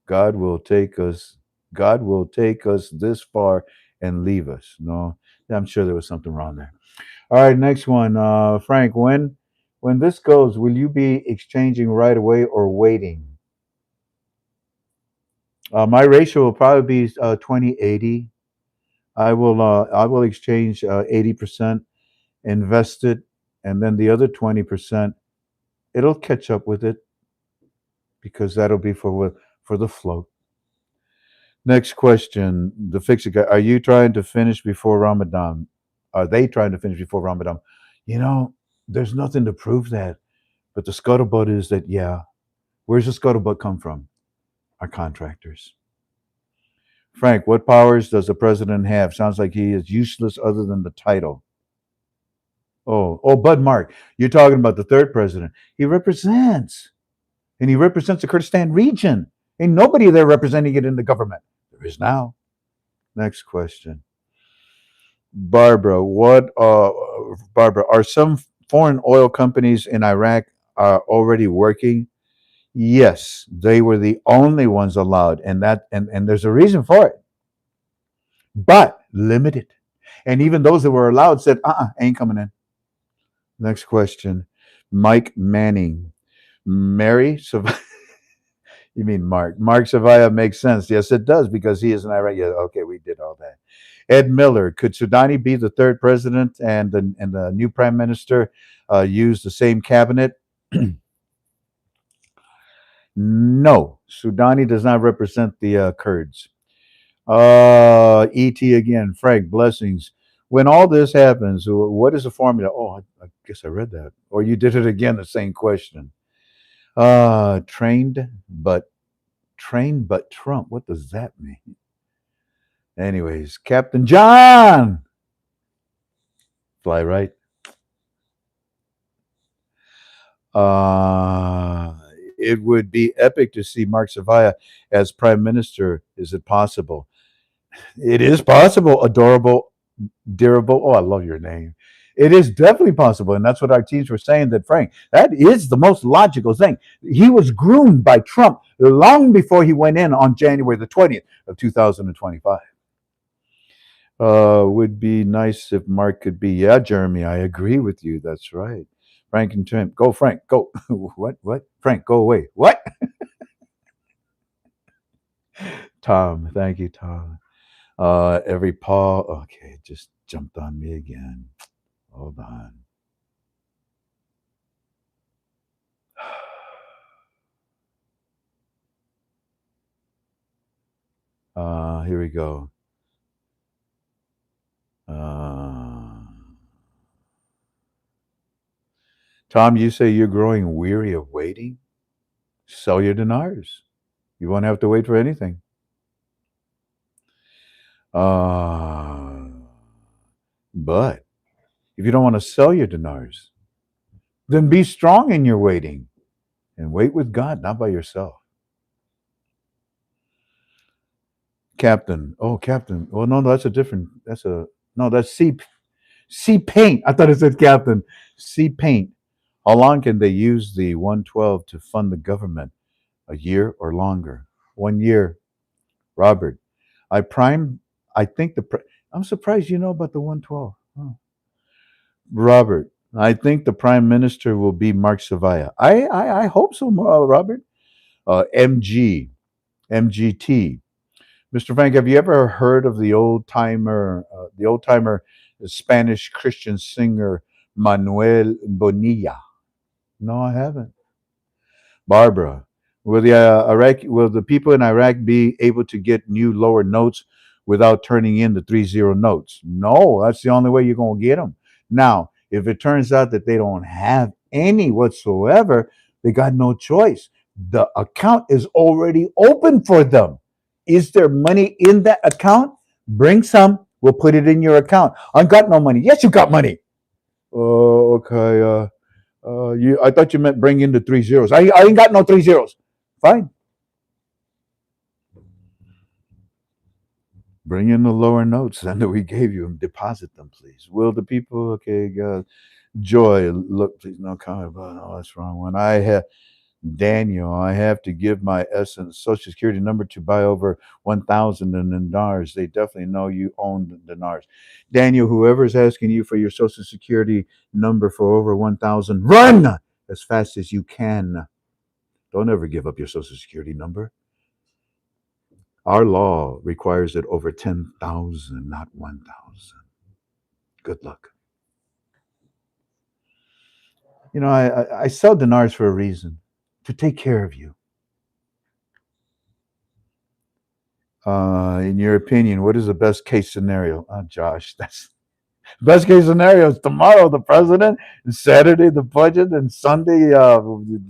God will take us. God will take us this far and leave us. No, I'm sure there was something wrong there. All right, next one, Frank. When this goes, will you be exchanging right away or waiting? My ratio will probably be 20/80. I will exchange 80% invested, and then the other 20% it'll catch up with it because that'll be for the float. Next question, the fix it guy. Are you trying to finish before Ramadan? Are they trying to finish before Ramadan? You know, there's nothing to prove that, but the scuttlebutt is that yeah. Where's the scuttlebutt come from? Our contractors. Frank, what powers does the president have? Sounds like he is useless other than the title. Oh, Bud Mark. You're talking about the third president. He represents, and he represents the Kurdistan region. Ain't nobody there representing it in the government. There is now. Next question. Barbara, Barbara, are some foreign oil companies in Iraq are already working? Yes, they were the only ones allowed, and there's a reason for it, but limited. And even those that were allowed said, ain't coming in. Next question. Mike Manning. Mary Savaya. You mean Mark? Mark Savaya makes sense. Yes, it does because he is an Iraq. Yeah, okay, we did all that. Ed Miller. Could Sudani be the third president and the new prime minister use the same cabinet? No, Sudani does not represent the Kurds. ET again. Frank, blessings. When all this happens, what is the formula? Oh, I guess I read that. Or you did it again, the same question. Trained but Trump. What does that mean? Anyways, Captain John. Fly right. It would be epic to see Mark Savaya as prime minister. Is it possible? It is possible. Adorable, dearable. Oh, I love your name. It is definitely possible, and that's what our teams were saying. That Frank, that is the most logical thing. He was groomed by Trump long before he went in on January the 20th of 2025. Would be nice if Mark could be. Yeah, Jeremy, I agree with you. That's right. Frank and Tim, go Frank, go. What? Frank, go away. What? Tom, thank you, Tom. Every paw. Okay, it just jumped on me again. Hold on. Here we go. Tom, you say you're growing weary of waiting? Sell your dinars. You won't have to wait for anything. But if you don't want to sell your dinars, then be strong in your waiting and wait with God, not by yourself. Captain. Oh, Captain. Oh, no, that's a different. No, that's C Paint. I thought it said Captain. C Paint. How long can they use the 112 to fund the government? A year or longer? 1 year. Robert. I prime. I think I'm surprised you know about the 112. Oh. Robert. I think the prime minister will be Mark Savaya. I hope so, Robert. MGT. Mr. Frank, have you ever heard of the old timer Spanish Christian singer Manuel Bonilla? No, I haven't. Barbara, will the people in Iraq be able to get new lower notes without turning in the 30 notes? No, that's the only way you're going to get them. Now, if it turns out that they don't have any whatsoever, They got no choice. The account is already open for them. Is there money in that account? Bring some. We'll put it in your account. I got no money. Yes, you got money. Oh, okay. I thought you meant bring in the three zeros. I ain't got no three zeros. Fine. Bring in the lower notes then that we gave you and deposit them, please. Will the people? Okay, Joy, look, please, no comment. But oh, that's the wrong one. I have Daniel. I have to give my essence social security number to buy over 1,000 in dinars. They definitely know you own the dinars. Daniel, whoever's asking you for your social security number for over 1,000, run as fast as you can. Don't ever give up your social security number. Our law requires it over 10,000, not 1,000. Good luck. I sell dinars for a reason, to take care of you. In your opinion, what is the best case scenario? Josh, that's best case scenario is tomorrow the president, and Saturday the budget, and Sunday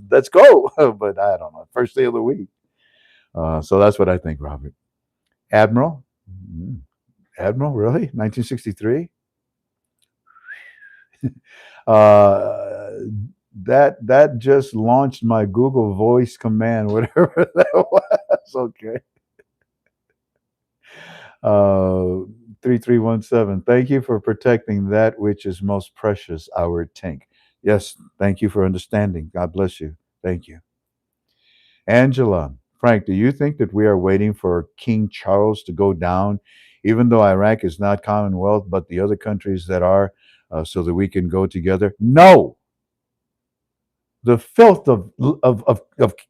let's go. But I don't know, first day of the week. So that's what I think, Robert. Admiral, Mhm. Admiral, really? 1963? Uh, that just launched my Google Voice command, whatever that was. Okay. 3317. Thank you for protecting that which is most precious, our Tink. Yes, thank you for understanding. God bless you. Thank you. Angela, Frank, do you think that we are waiting for King Charles to go down, even though Iraq is not Commonwealth, but the other countries that are, so that we can go together? No, the filth of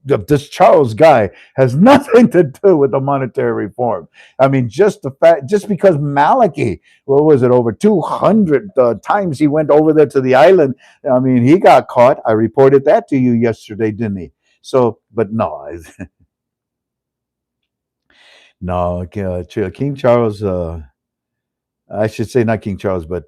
this Charles guy has nothing to do with the monetary reform. I mean, just the fact, just because Maliki, what was it, over 200 times he went over there to the island. I mean, he got caught. I reported that to you yesterday, didn't he? So, but no, no, King Charles. I should say not King Charles, but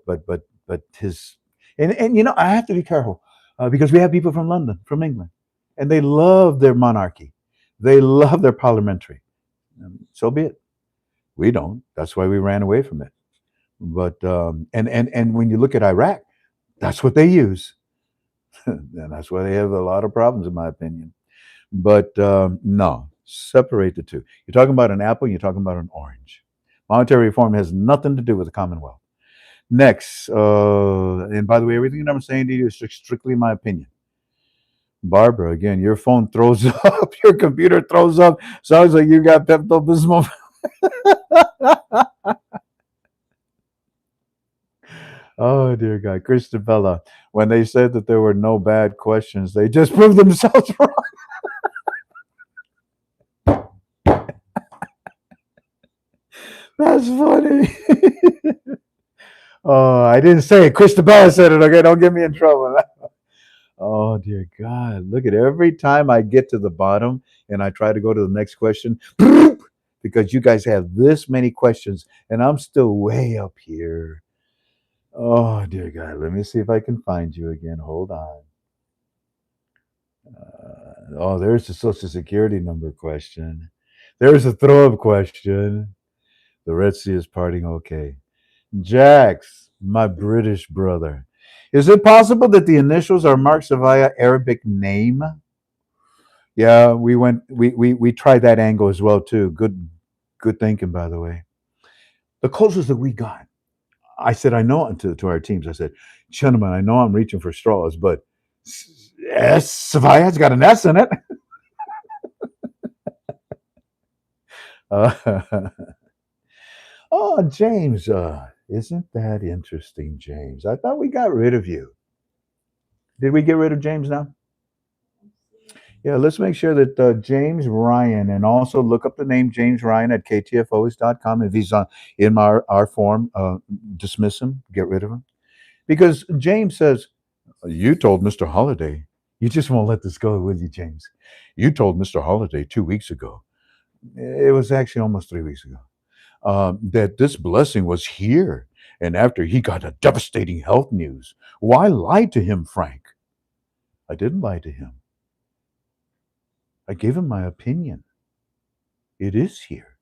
his, and I have to be careful because we have people from London, from England, and they love their monarchy, they love their parliamentary. So be it. We don't. That's why we ran away from it. But and when you look at Iraq, that's what they use, and that's why they have a lot of problems, in my opinion. But no, separate the two. You're talking about an apple, you're talking about an orange. Monetary reform has nothing to do with the Commonwealth. Next, and by the way, everything that I'm saying to you is strictly my opinion. Barbara, again, your phone throws up, your computer throws up. Sounds like you got Pepto Bismol. Oh dear God, Christabella. When they said that there were no bad questions, they just proved themselves wrong. That's funny. Oh, I didn't say it. Christabella said it. Okay, don't get me in trouble. Oh dear God! Look at every time I get to the bottom and I try to go to the next question, because you guys have this many questions and I'm still way up here. Oh dear God! Let me see if I can find you again. Hold on. Oh, there's the Social Security number question. There's a throw up question. The Red Sea is parting. Okay. Jax, my British brother. Is it possible that the initials are Mark Savaya Arabic name? Yeah, we tried that angle as well too. Good thinking, by the way. The closest that we got, I said, I know to our teams. I said, gentlemen, I know I'm reaching for straws, but S Savaya's got an S in it. Uh, oh, James, isn't that interesting, James? I thought we got rid of you. Did we get rid of James now? Yeah, let's make sure that James Ryan, and also look up the name James Ryan at ktfos.com. If he's in our form, dismiss him, get rid of him. Because James says, you told Mr. Holiday, you just won't let this go, will you, James? You told Mr. Holiday 2 weeks ago, it was actually almost 3 weeks ago, that this blessing was here. And after he got a devastating health news, why lie to him, Frank? I didn't lie to him. I gave him my opinion. It is here.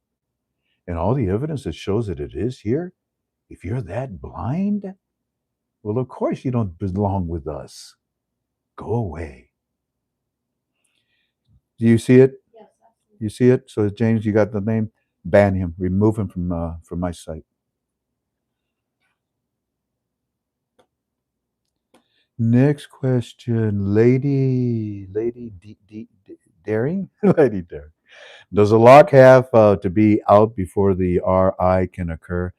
And all the evidence that shows that it is here, if you're that blind, well, of course you don't belong with us. Go away. Do you see it? You see it? So, James, you got the name? Ban him. Remove him from my site. Next question, Daring, Lady Daring. Does a lock have to be out before the RI can occur?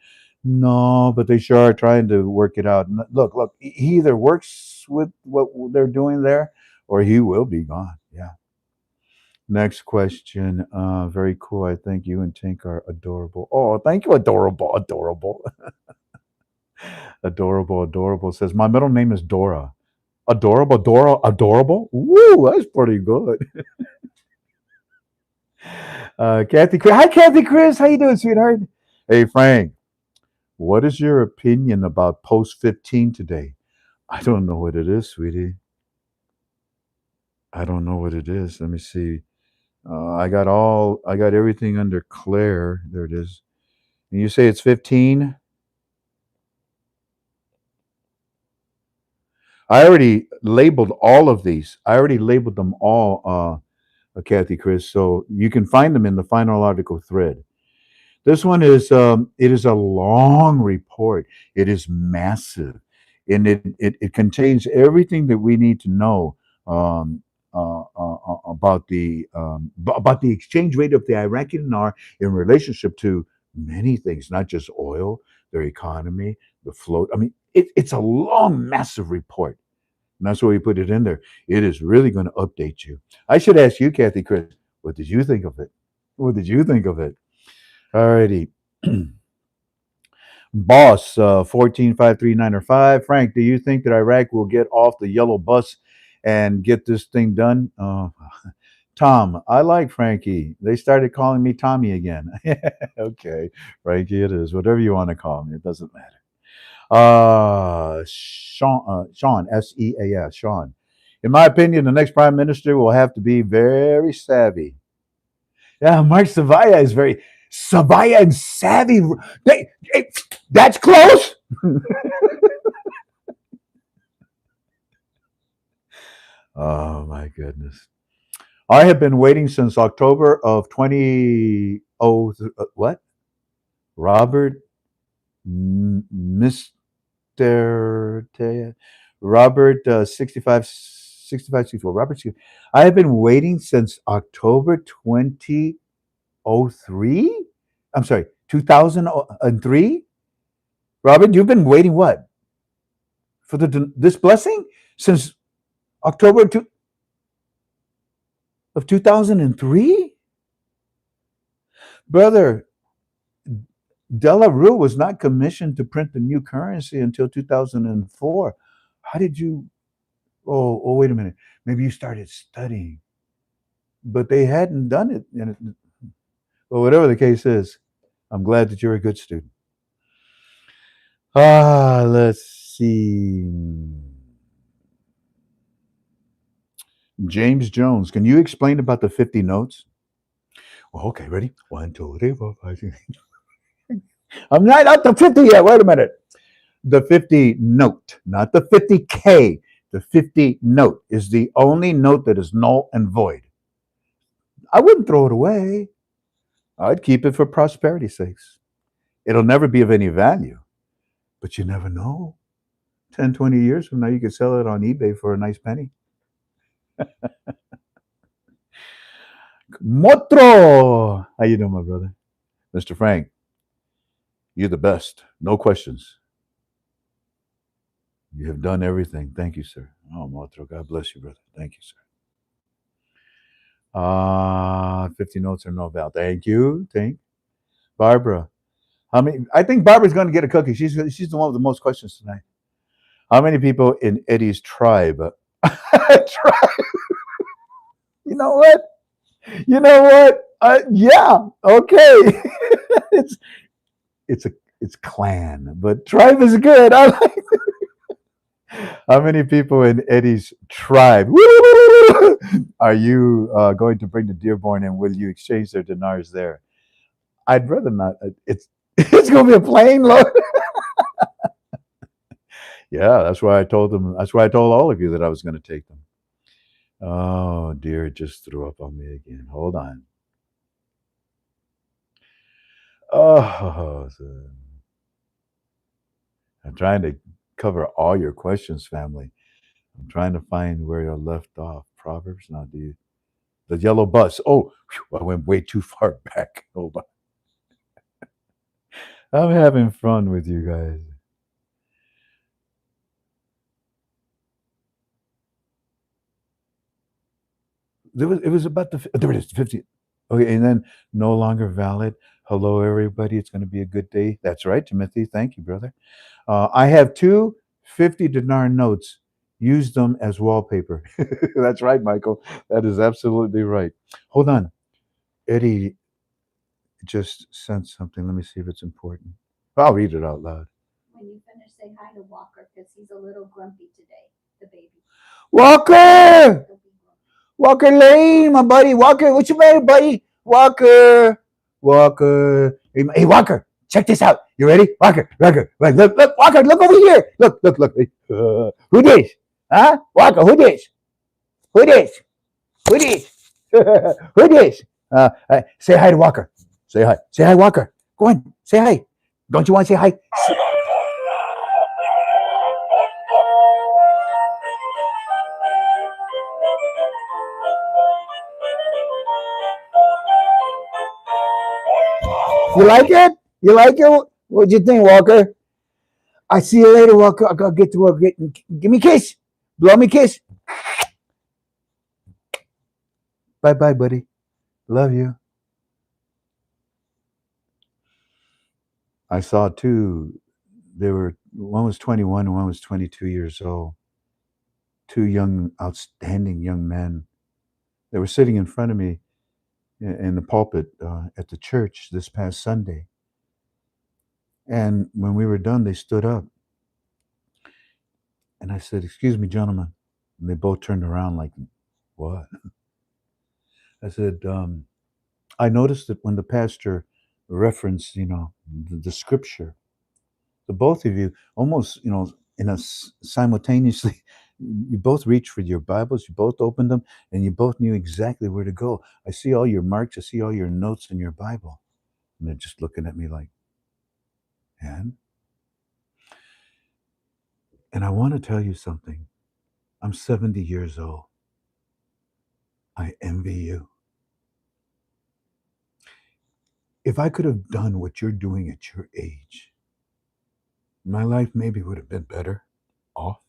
No, but they sure are trying to work it out. Look, he either works with what they're doing there, or he will be gone. Yeah. Next question. Very cool. I think you and Tink are adorable. Oh, thank you, adorable, adorable, adorable, adorable. Says my middle name is Dora. Adorable, Dora, adorable. Woo, that's pretty good. Kathy Chris. Hi, Kathy Chris. How you doing, sweetheart? Hey, Frank. What is your opinion about post 15 today? I don't know what it is, sweetie. I don't know what it is. Let me see. I got everything under Claire. There it is. And you say it's 15? I already labeled all of these. I already labeled them all, Kathy Chris. So you can find them in the final article thread. This one is it is a long report. It is massive, and it contains everything that we need to know about the exchange rate of the Iraqi dinar in relationship to many things, not just oil, their economy, the float. I mean, it's a long, massive report. And that's why we put it in there. It is really going to update you. I should ask you, Kathy Chris, what did you think of it? What did you think of it? Alrighty. Boss 145395. Frank, do you think that Iraq will get off the yellow bus and get this thing done? Tom, I like Frankie. They started calling me Tommy again. Okay, Frankie, it is. Whatever you want to call me, it doesn't matter. Sean, SEAS, Sean. In my opinion, the next prime minister will have to be very savvy. Yeah, Mark Savaya is very Savaya and savvy. That's close. Oh my goodness! I have been waiting since October of 20. What? Robert Mister Robert 65 64. Robert. I have been waiting since October 2003. I'm sorry, 2003. Robert, you've been waiting what for this blessing since October of 2003? Brother, Della Rue was not commissioned to print the new currency until 2004. How did you? Oh, wait a minute. Maybe you started studying, but they hadn't done it. Well, whatever the case is, I'm glad that you're a good student. Let's see. James Jones, can you explain about the 50 notes? Well, okay, ready? 1, 2, 3, 4, 5, 6. I'm not up to 50 yet. Wait a minute. The 50 note, not the 50K. The 50 note is the only note that is null and void. I wouldn't throw it away. I'd keep it for prosperity's sakes. It'll never be of any value, but you never know. 10, 20 years from now, you could sell it on eBay for a nice penny. Motro! How you doing, my brother? Mr. Frank, you're the best. No questions. You have done everything. Thank you, sir. Oh, Motro, God bless you, brother. Thank you, sir. 50 notes are no value. Thank you. Thank Barbara. I think Barbara's going to get a cookie. She's the one with the most questions tonight. How many people in Eddie's tribe? You know what? You know what? Yeah. Okay. it's it's clan, but tribe is good. I like. How many people in Eddie's tribe are you going to bring to Dearborn, and will you exchange their dinars there? I'd rather not. It's it's going to be a plane load. Yeah, that's why I told them. That's why I told all of you that I was going to take them. Oh dear, it just threw up on me again. Hold on. Oh, I'm trying to cover all your questions, family. I'm trying to find where you left off. Proverbs, now do you? The yellow bus. Oh, whew, I went way too far back. Hold on. I'm having fun with you guys. It was about there it is, 50. Okay, and then no longer valid. Hello, everybody. It's going to be a good day. That's right, Timothy. Thank you, brother. I have two 50 dinar notes. Use them as wallpaper. That's right, Michael. That is absolutely right. Hold on. Eddie just sent something. Let me see if it's important. I'll read it out loud. When you finish, say hi to Walker because he's a little grumpy today, the baby. Walker! Walker Lane, my buddy. Walker, what you matter, buddy? Walker. Walker. Hey, Walker, check this out. You ready? Walker, Walker. Look, Walker, look over here. Look. Who this? Huh? Walker, who this? Who this? Who this? Who this? Say hi to Walker. Say hi. Say hi, Walker. Go on. Say hi. Don't you want to say hi? You like it? You like it? What'd you think, Walker? I see you later, Walker. I gotta get to work. Give me a kiss. Blow me a kiss. Bye bye, buddy. Love you. I saw two. They were one was 21 and one was 22 years old. Two young, outstanding young men. They were sitting in front of me in the pulpit at the church this past Sunday. And when we were done, they stood up. And I said, "Excuse me, gentlemen." And they both turned around like, "What?" I said, I noticed that when the pastor referenced, the scripture, the both of you almost, in a simultaneously, you both reached for your Bibles, you both opened them, and you both knew exactly where to go. I see all your marks, I see all your notes in your Bible. And they're just looking at me like, and? And I want to tell you something. I'm 70 years old. I envy you. If I could have done what you're doing at your age, my life maybe would have been better off.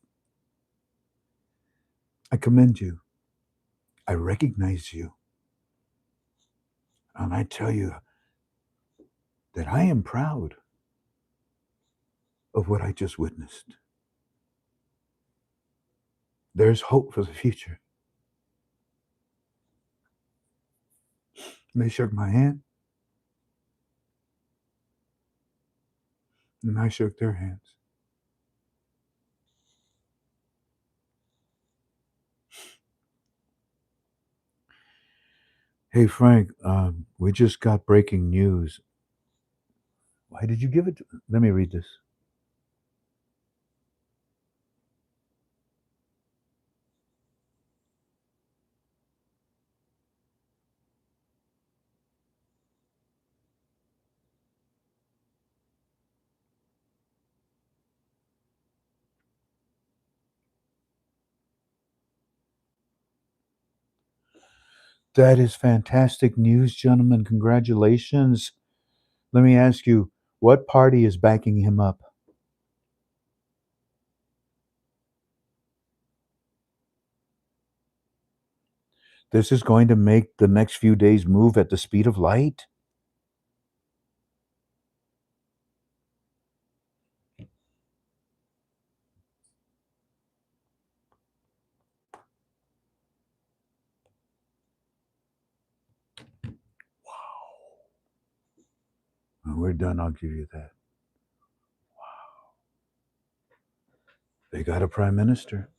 I commend you. I recognize you. And I tell you that I am proud of what I just witnessed. There's hope for the future. And they shook my hand, and I shook their hands. Hey, Frank, we just got breaking news. Why did you give it to me? Let me read this. That is fantastic news, gentlemen. Congratulations. Let me ask you, what party is backing him up? This is going to make the next few days move at the speed of light? When we're done, I'll give you that. They got a prime minister.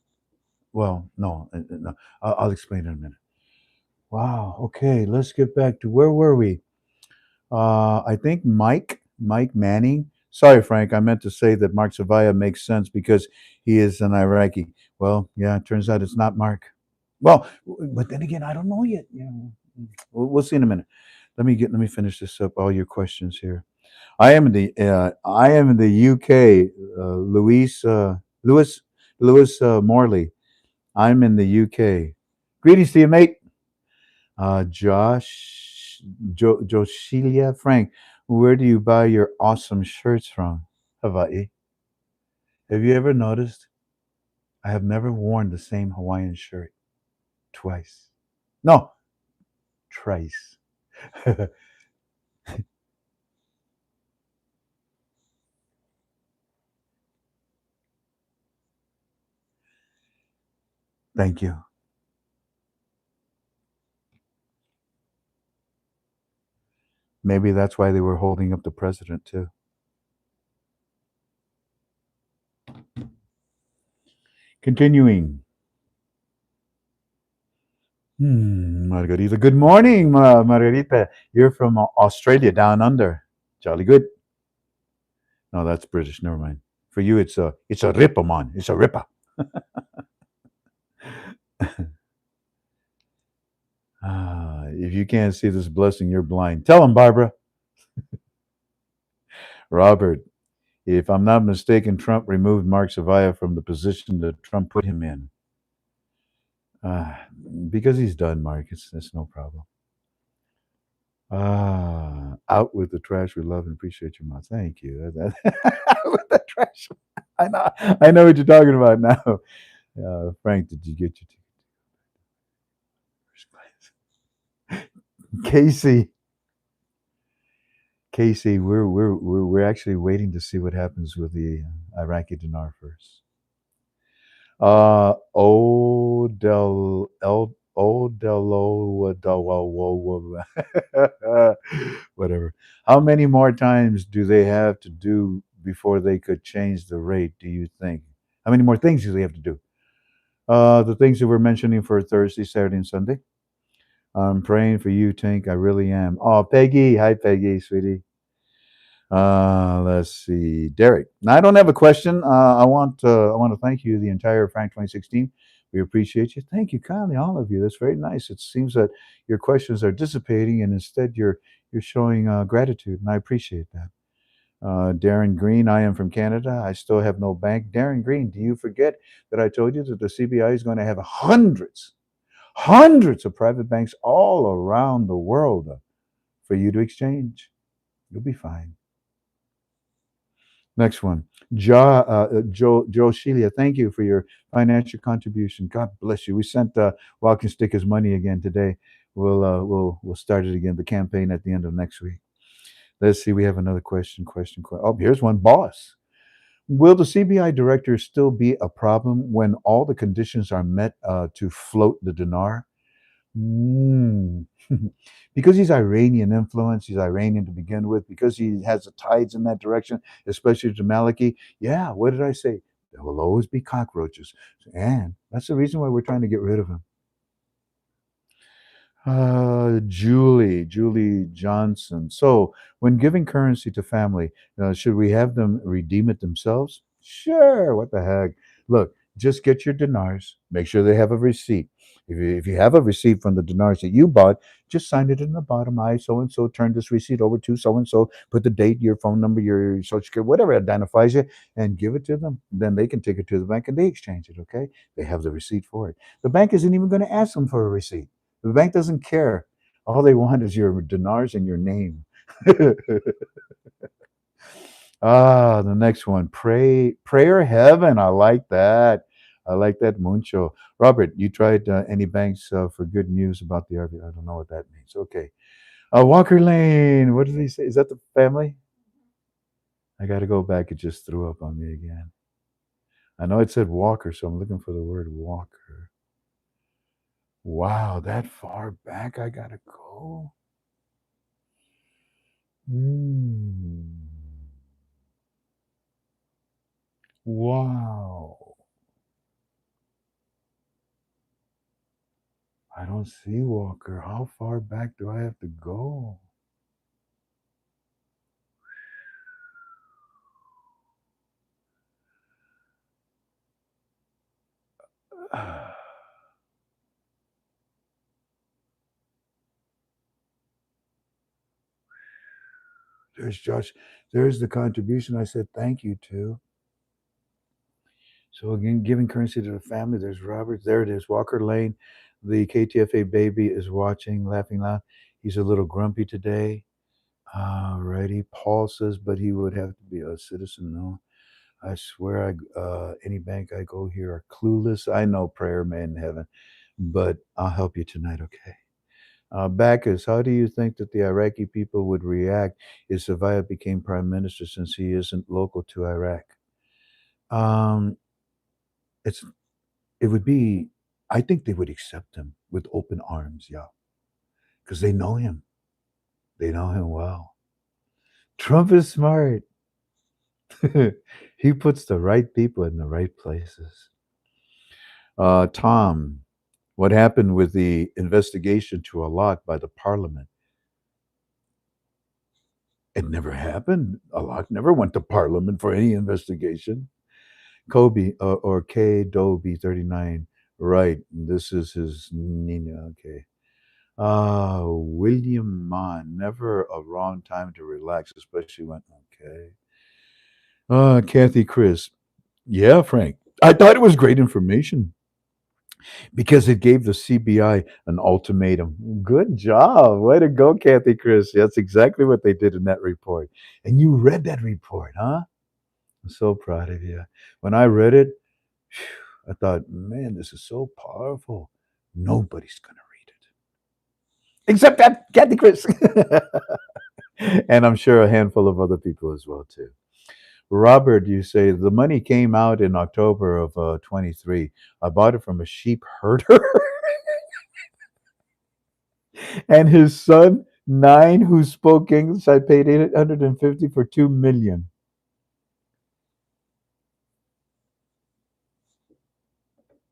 Well, no, no. I'll explain in a minute. Wow. Okay, let's get back to where were we? I think Mike Manning. Sorry, Frank. I meant to say that Mark Zavaya makes sense because he is an Iraqi. Well, yeah. It turns out it's not Mark. Well, but then again, I don't know yet. We'll see in a minute. Let me finish this up. All your questions here. I am in the UK. Louis Lewis Morley. I'm in the UK. Greetings to you, mate. Joshilia Frank, where do you buy your awesome shirts from? Hawaii. Have you ever noticed? I have never worn the same Hawaiian shirt twice. No, thrice. Thank you. Maybe that's why they were holding up the president too. Continuing. Margarita. Good morning, Margarita. You're from Australia, down under. Jolly good. No, that's British. Never mind. For you, it's a ripper, man. It's a ripper. If you can't see this blessing, you're blind. Tell him, Barbara. Robert, if I'm not mistaken, Trump removed Mark Zavia from the position that Trump put him in. Uh, because he's done, Mark. It's no problem. Out with the trash. We love and appreciate you, Mom. Thank you. Out with the trash. I know. I know what you're talking about now. Frank, did you get your ticket? Casey, we're actually waiting to see what happens with the Iraqi dinar first. Whatever. How many more times do they have to do before they could change the rate, do you think? How many more things do they have to do? The things that we're mentioning for Thursday, Saturday, and Sunday. I'm praying for you, Tink. I really am. Oh, Peggy. Hi, Peggy, sweetie. Let's see, Derek. Now I don't have a question. I want to thank you, the entire Frank 26 team. We appreciate you. Thank you kindly, all of you. That's very nice. It seems that your questions are dissipating, and instead you're showing gratitude, and I appreciate that. Darren Green, I am from Canada. I still have no bank. Darren Green, do you forget that I told you that the CBI is going to have hundreds of private banks all around the world for you to exchange? You'll be fine. Next one, Joe Shelia. Thank you for your financial contribution. God bless you. We sent Walking Stick his money again today. We'll start it again. The campaign at the end of next week. Let's see. We have another question. Oh, here's one. Boss. Will the CBI director still be a problem when all the conditions are met to float the dinar? Mm. Because he's Iranian influence, he's Iranian to begin with, because he has the tides in that direction, especially to Maliki. Yeah, what did I say? There will always be cockroaches. And that's the reason why we're trying to get rid of him. Julie Johnson. So, when giving currency to family, should we have them redeem it themselves? Sure. What the heck? Look, just get your dinars. Make sure they have a receipt. If you have a receipt from the dinars that you bought, just sign it in the bottom. I so and so turned this receipt over to so and so. Put the date, your phone number, your social security, whatever identifies you, and give it to them. Then they can take it to the bank and they exchange it. Okay? They have the receipt for it. The bank isn't even going to ask them for a receipt. The bank doesn't care. All they want is your dinars and your name. The next one, prayer heaven. I like that. I like that mucho. Robert, you tried any banks for good news about the RV? I don't know what that means. Okay. Walker Lane. What did he say? Is that the family? I got to go back. It just threw up on me again. I know it said Walker, so I'm looking for the word Walker. Wow, that far back I got to go. Mm. Wow. I don't see Walker. How far back do I have to go? There's Josh. There's the contribution I said thank you to. So again, giving currency to the family. There's Robert. There it is. Walker Lane. The KTFA baby is watching, laughing loud. He's a little grumpy today. Alrighty. Paul says, but he would have to be a citizen. No, I swear, any bank I go here are clueless. I know prayer man in heaven, but I'll help you tonight. Okay. Backus, how do you think that the Iraqi people would react if Zavia became prime minister since he isn't local to Iraq? Um, it's it would be. I think they would accept him with open arms, yeah, because they know him. They know him well. Trump is smart. He puts the right people in the right places. Tom, what happened with the investigation to Alak by the parliament? It never happened. Alak never went to parliament for any investigation. Kobe or K Dobie 39. Right. This is his Nina. Okay. William Mann. Never a wrong time to relax, especially when. Okay. Kathy Chris. Yeah, Frank. I thought it was great information because it gave the CBI an ultimatum. Good job. Way to go, Kathy Chris. That's exactly what they did in that report. And you read that report, huh? I'm so proud of you. When I read it, I thought, man, this is so powerful. Nobody's going to read it except that Kathy Chris. And I'm sure a handful of other people as well, too. Robert, you say the money came out in October of 23. I bought it from a sheep herder and his son, 9, who spoke English. I paid 850 for 2 million.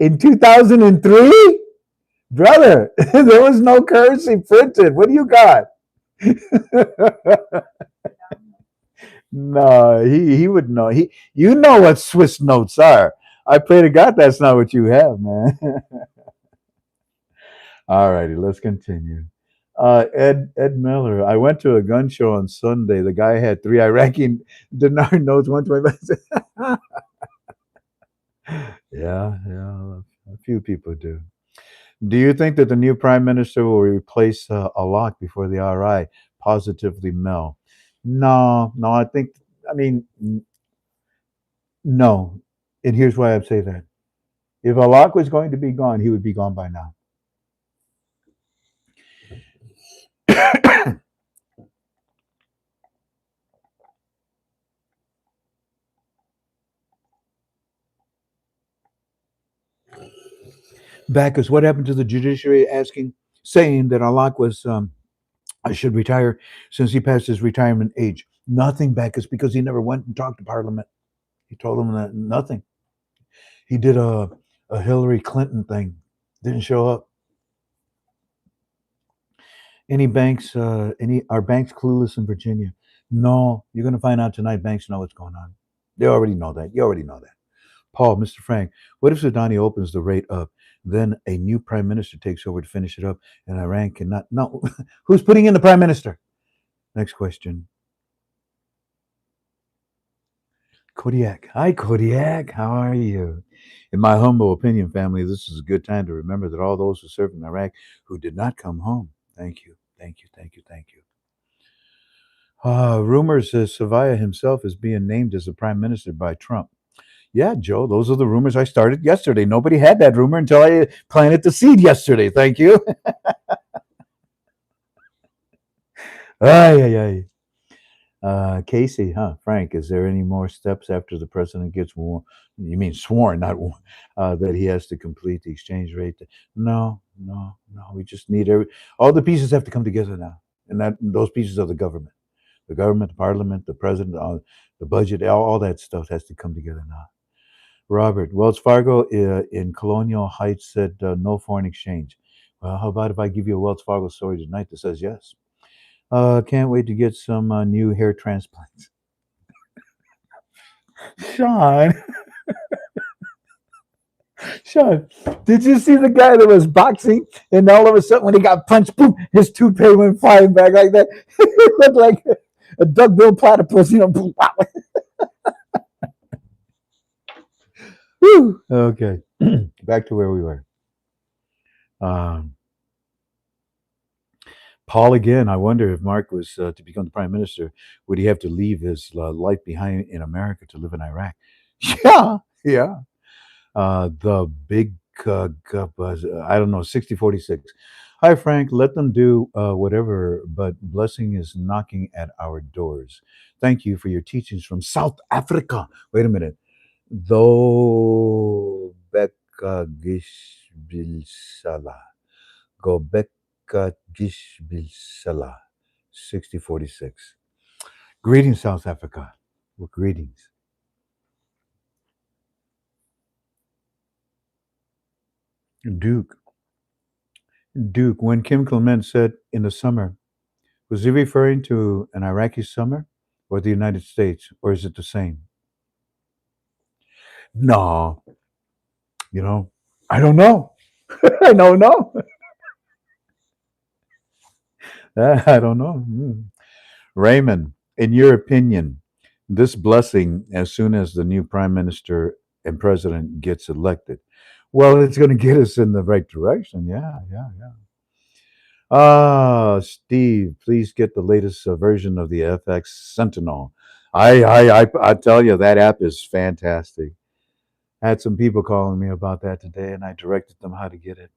In 2003? Brother, there was no currency printed. What do you got? No, he would know. You know what Swiss notes are. I pray to God that's not what you have, man. All righty, let's continue. Ed Miller. I went to a gun show on Sunday. The guy had 3 Iraqi dinar notes, 125. Yeah, a few people do. Do you think that the new prime minister will replace Alak before the RI? Positively, Mel. No. I mean, no. And here's why I'd say that. If Alak was going to be gone, he would be gone by now. Backus, what happened to the judiciary saying that Alak was I should retire since he passed his retirement age? Nothing, Backus, because he never went and talked to Parliament. He told them that nothing. He did a Hillary Clinton thing. Didn't show up. Any banks? Any are banks clueless in Virginia? No, you're going to find out tonight. Banks know what's going on. They already know that. You already know that. Paul, Mr. Frank, what if Sudani opens the rate up? Then a new prime minister takes over to finish it up, and Iran cannot. No, who's putting in the prime minister? Next question. Kodiak. Hi, Kodiak. How are you? In my humble opinion, family, this is a good time to remember that all those who served in Iraq who did not come home. Thank you. Thank you. Thank you. Thank you. Rumors that Savaya himself is being named as the prime minister by Trump. Yeah, Joe, those are the rumors I started yesterday. Nobody had that rumor until I planted the seed yesterday. Thank you. Ay, ay, ay. Casey, huh? Frank, is there any more steps after the president gets sworn? You mean sworn, not that he has to complete the exchange rate? No. We just need all the pieces have to come together now, and those pieces are the government, the parliament, the president, the budget, all that stuff has to come together now. Robert, Wells Fargo in Colonial Heights said no foreign exchange. Well, how about if I give you a Wells Fargo story tonight that says yes? Can't wait to get some new hair transplants. Sean, Sean, did you see the guy that was boxing and all of a sudden when he got punched, boom, his toupee went flying back like that? It looked like a duck-billed platypus, you know. Boom, wow. Whew. Okay, back to where we were. Um, Paul again. I wonder if Mark was to become the prime minister, would he have to leave his life behind in America to live in Iraq? Yeah, yeah. The big was, I don't know, 6046. Hi, Frank. Let them do whatever, but blessing is knocking at our doors. Thank you for your teachings from South Africa. Wait a minute. Though Becca Gishbilsala. Go Becca Gishbilsala. 6046. Greetings, South Africa. Well, greetings. Duke. Duke, when Kim Clement said in the summer, was he referring to an Iraqi summer or the United States, or is it the same? No, you know, I don't know. I don't know. I don't know. Raymond, in your opinion, this blessing, as soon as the new prime minister and president gets elected, well, it's going to get us in the right direction. Yeah, yeah, yeah. Steve, please get the latest version of the FX Sentinel. I tell you, that app is fantastic. I had some people calling me about that today, and I directed them how to get it.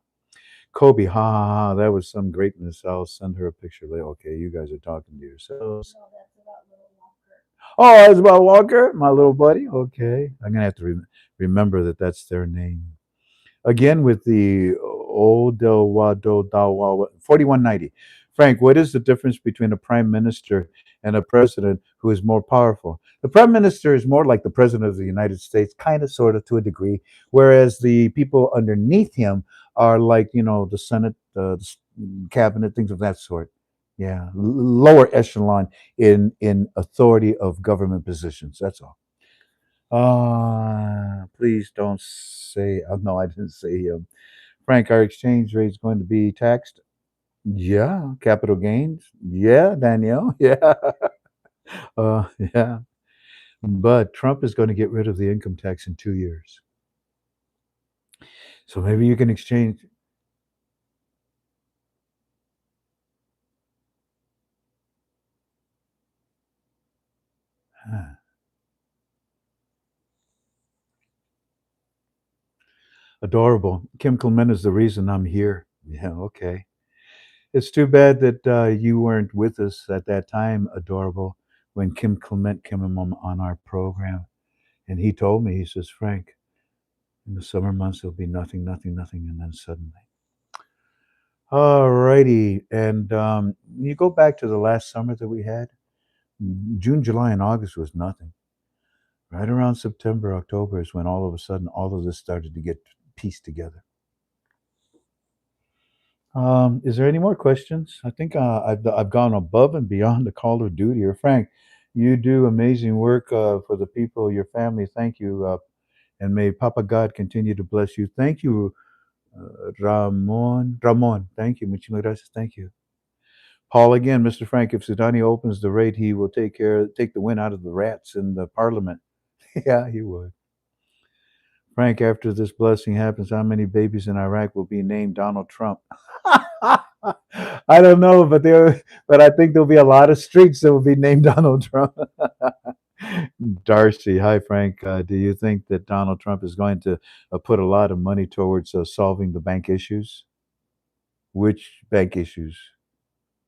Kobe, ha ha ha, that was some greatness. I'll send her a picture later. Okay, you guys are talking to yourselves. Oh, that's about Walker, my little buddy. Okay, I'm gonna have to remember that that's their name. Again with the Odawado Dawa 4190. Frank, what is the difference between a prime minister and a president who is more powerful? The prime minister is more like the president of the United States, kind of, sort of, to a degree, whereas the people underneath him are like, the Senate, cabinet, things of that sort. Yeah, lower echelon in authority of government positions. That's all. Please don't say. Oh, no, I didn't say him. Frank, our exchange rate is going to be taxed. Yeah, capital gains. Yeah, Danielle. Yeah, yeah. But Trump is going to get rid of the income tax in 2 years. So maybe you can exchange. Huh. Adorable. Kim Clement is the reason I'm here. Yeah, okay. It's too bad that you weren't with us at that time, Adorable, when Kim Clement came on our program. And he told me, he says, Frank, in the summer months, there'll be nothing, nothing, nothing. And then suddenly. All righty. And you go back to the last summer that we had, June, July, and August was nothing. Right around September, October is when all of a sudden all of this started to get pieced together. Is there any more questions? I think I've gone above and beyond the call of duty. Or Frank, you do amazing work for the people, your family. Thank you. And may Papa God continue to bless you. Thank you, Ramon. Ramon, thank you. Muchísimas gracias. Thank you. Paul again, Mr. Frank. If Sudani opens the rate, he will take the win out of the rats in the parliament. Yeah, he would. Frank, after this blessing happens, how many babies in Iraq will be named Donald Trump? I don't know, but I think there'll be a lot of streets that will be named Donald Trump. Darcy, hi Frank. Do you think that Donald Trump is going to put a lot of money towards solving the bank issues? Which bank issues?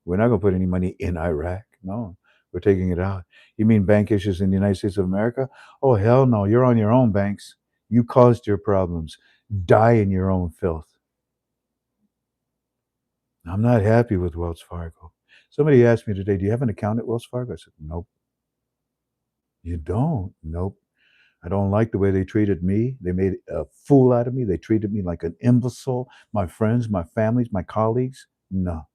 We're not going to put any money in Iraq. No, we're taking it out. You mean bank issues in the United States of America? Oh, hell no. You're on your own, banks. You caused your problems. Die in your own filth. I'm not happy with Wells Fargo. Somebody asked me today, do you have an account at Wells Fargo? I said, nope. You don't? Nope. I don't like the way they treated me. They made a fool out of me. They treated me like an imbecile. My friends, my families, my colleagues. No.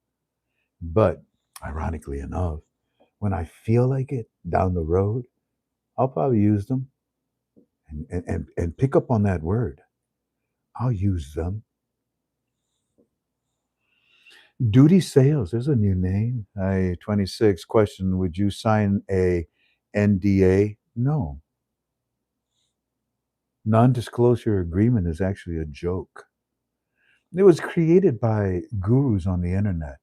But ironically enough, when I feel like it down the road, I'll probably use them and pick up on that word. I'll use them. Duty sales, there's a new name. 26 question, would you sign a NDA? No. Non-disclosure agreement is actually a joke. It was created by gurus on the internet.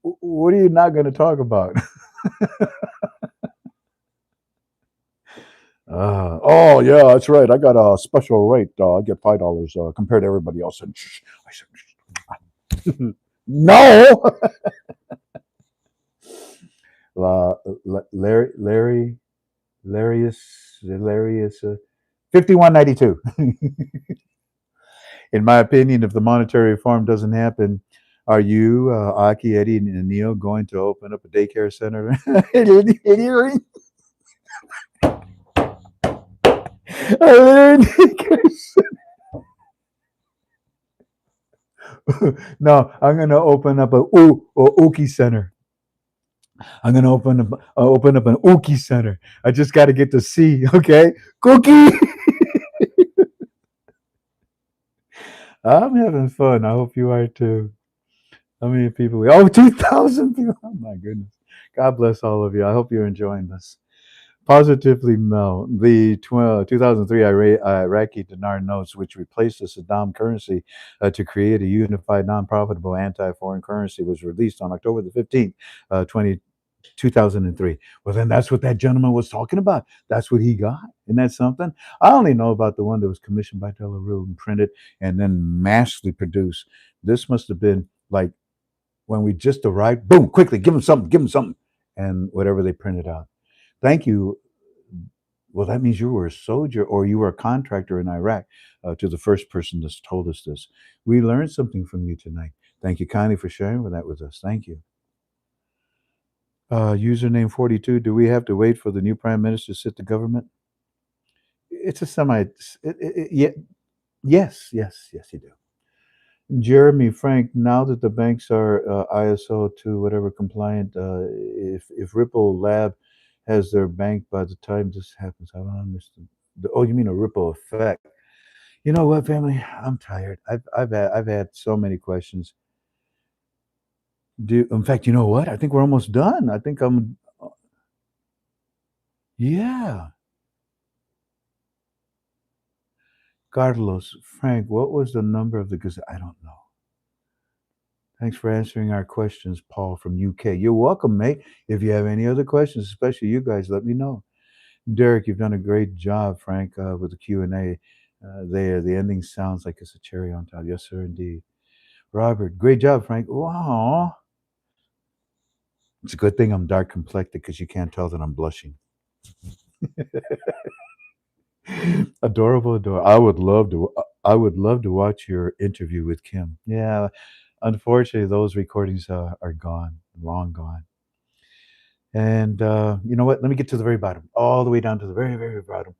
What are you not going to talk about? Oh yeah, that's right. I got a special rate. I get $5 compared to everybody else. And I said, no. Hilarious. 5192. In my opinion, if the monetary reform doesn't happen, are you, Aki, Eddie, and Neil going to open up a daycare center? No, I'm going to open up a Uki center. I'm going to open up an Uki center. I just got to get to see. Okay, Cookie. I'm having fun. I hope you are too. How many people? Oh, 2,000 people. Oh, my goodness. God bless all of you. I hope you're enjoying this. Positively Mel, the 2003 Iraqi dinar notes, which replaced the Saddam currency to create a unified, non-profitable anti-foreign currency, was released on October the 15th, 2003. Well, then that's what that gentleman was talking about. That's what he got. Isn't that something? I only know about the one that was commissioned by Delarue and printed and then massively produced. This must have been like when we just arrived, boom, quickly, give them something, and whatever they printed out. Thank you. Well, that means you were a soldier or you were a contractor in Iraq, to the first person that's told us this. We learned something from you tonight. Thank you kindly for sharing that with us. Thank you. Username 42. Do we have to wait for the new prime minister to sit the government? It's a semi. Yeah, yes, you do. Jeremy, Frank, now that the banks are ISO to whatever compliant, if Ripple Lab has their bank by the time this happens, I don't understand. Oh, you mean a ripple effect? You know what, family? I'm tired. I've had so many questions. In fact, you know what? I think we're almost done. I think I'm. Yeah, Carlos, Frank, what was the number of the Gazette? I don't know. Thanks for answering our questions, Paul from UK. You're welcome, mate. If you have any other questions, especially you guys, let me know. Derek, you've done a great job, Frank, with the Q&A. There, the ending sounds like it's a cherry on top. Yes, sir, indeed. Robert, great job, Frank. Wow. It's a good thing I'm dark complected because you can't tell that I'm blushing. Adorable. I would love to watch your interview with Kim. Yeah, unfortunately, those recordings are gone, long gone. And you know what? Let me get to the very bottom, all the way down to the very, very bottom.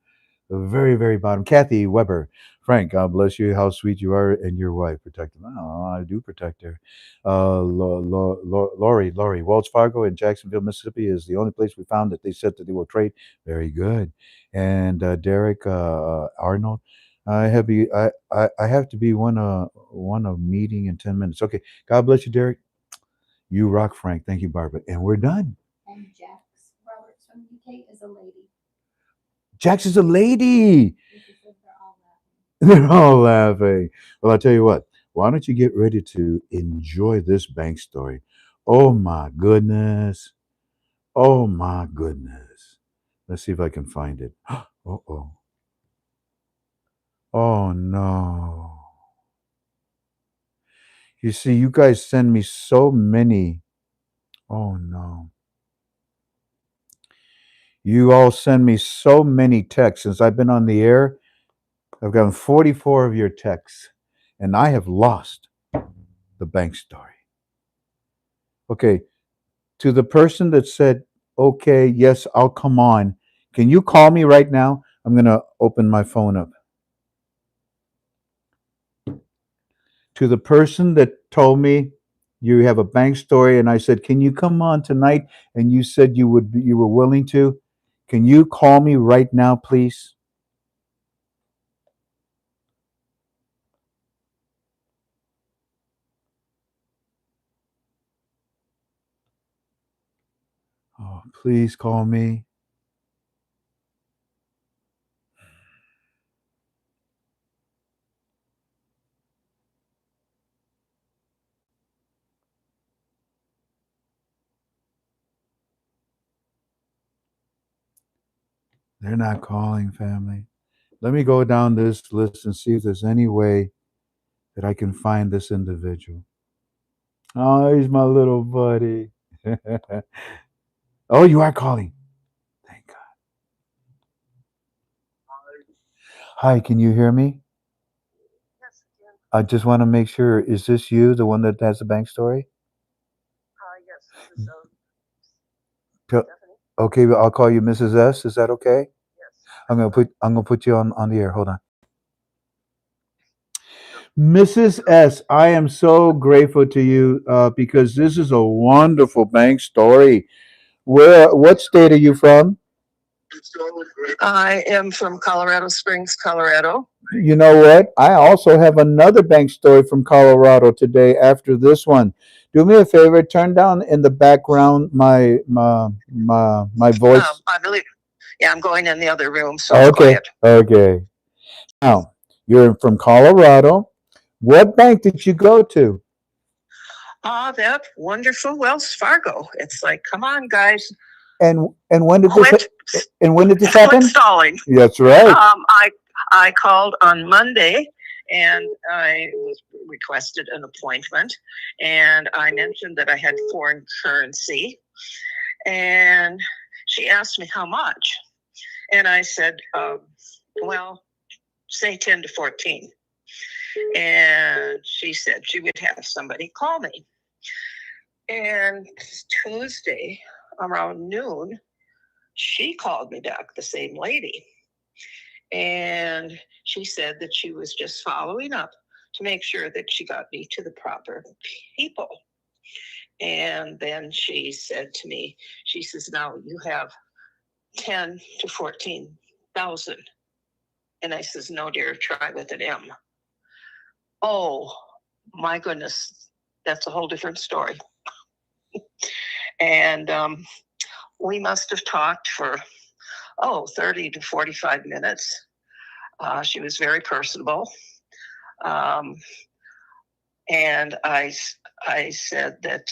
The very, very bottom. Kathy Weber. Frank, God bless you. How sweet you are, and your wife protect them. Oh, I do protect her. Lori, Wells Fargo in Jacksonville, Mississippi is the only place we found that they said that they will trade. Very good. And Derek Arnold, I have to be one a meeting in 10 minutes. Okay. God bless you, Derek. You rock, Frank. Thank you, Barbara. And we're done. And Jax Roberts from UK is a lady. Jax is a lady. They're all laughing. Well, I'll tell you what. Why don't you get ready to enjoy this bank story? Oh my goodness. Oh my goodness. Let's see if I can find it. Oh. Oh no. You see, you guys send me so many. Oh no. You all send me so many texts since I've been on the air. I've gotten 44 of your texts, and I have lost the bank story. Okay, to the person that said, okay, yes, I'll come on, Can you call me right now? I'm going to open my phone up. To the person that told me you have a bank story, and I said, "Can you come on tonight?" And you said you were willing to. Can you call me right now, please? Oh, please call me. They're not calling, family. Let me go down this list and see if there's any way that I can find this individual. Oh, he's my little buddy. Oh, you are calling. Thank God. Hi, can you hear me? I just want to make sure. Is this you, the one that has the bank story? Tell- Okay, well, I'll call you Mrs. S. Is that okay? I'm gonna put you on the air. Hold on. Mrs. S, I am so grateful to you because this is a wonderful bank story. What state are you from? I am from Colorado Springs, Colorado. You know what? I also have another bank story from Colorado today after this one. Do me a favor, turn down in the background my voice. I believe, yeah, I'm going in the other room, so Okay, quiet. okay. Now, you're from Colorado. What bank did you go to? That wonderful Wells Fargo. It's like, come on, guys. And when did Quit, this happen? quit stalling. That's right. I called on Monday and I was requested an appointment, and I mentioned that I had foreign currency, and she asked me how much, and I said, well, say 10 to 14. And she said she would have somebody call me. And Tuesday around noon, she called me back, the same lady. And she said that she was just following up to make sure that she got me to the proper people. And then she said to me, she says, now you have 10 to 14,000. And I says, no, dear, try with an M. Oh, my goodness, that's a whole different story. And we must have talked for, 30 to 45 minutes. She was very personable. And I said that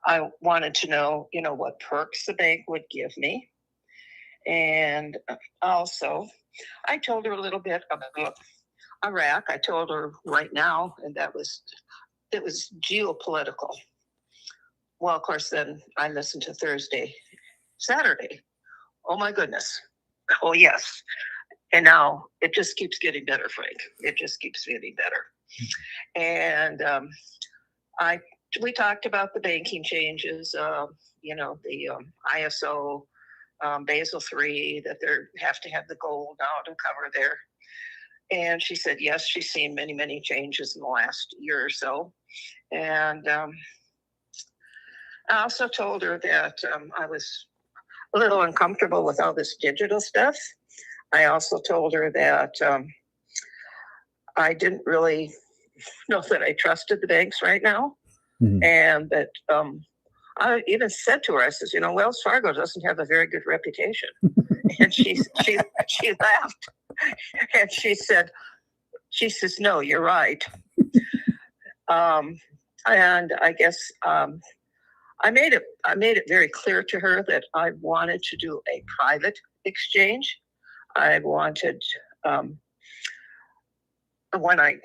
I wanted to know, what perks the bank would give me. And also, I told her a little bit about Iraq. I told her right now, and it was geopolitical. Well, of course, then I listened to Saturday. Oh my goodness. Oh yes. And now it just keeps getting better, Frank. It just keeps getting better. And we talked about the banking changes, the ISO, Basel III, that they have to have the gold now to cover there. And she said, yes, she's seen many, many changes in the last year or so. And I also told her that I was a little uncomfortable with all this digital stuff. I also told her that I didn't really know that I trusted the banks right now. Mm-hmm. And that I even said to her, I says, Wells Fargo doesn't have a very good reputation. And she laughed. And she says, no, you're right. And I guess I made it very clear to her that I wanted to do a private exchange. I wanted, when I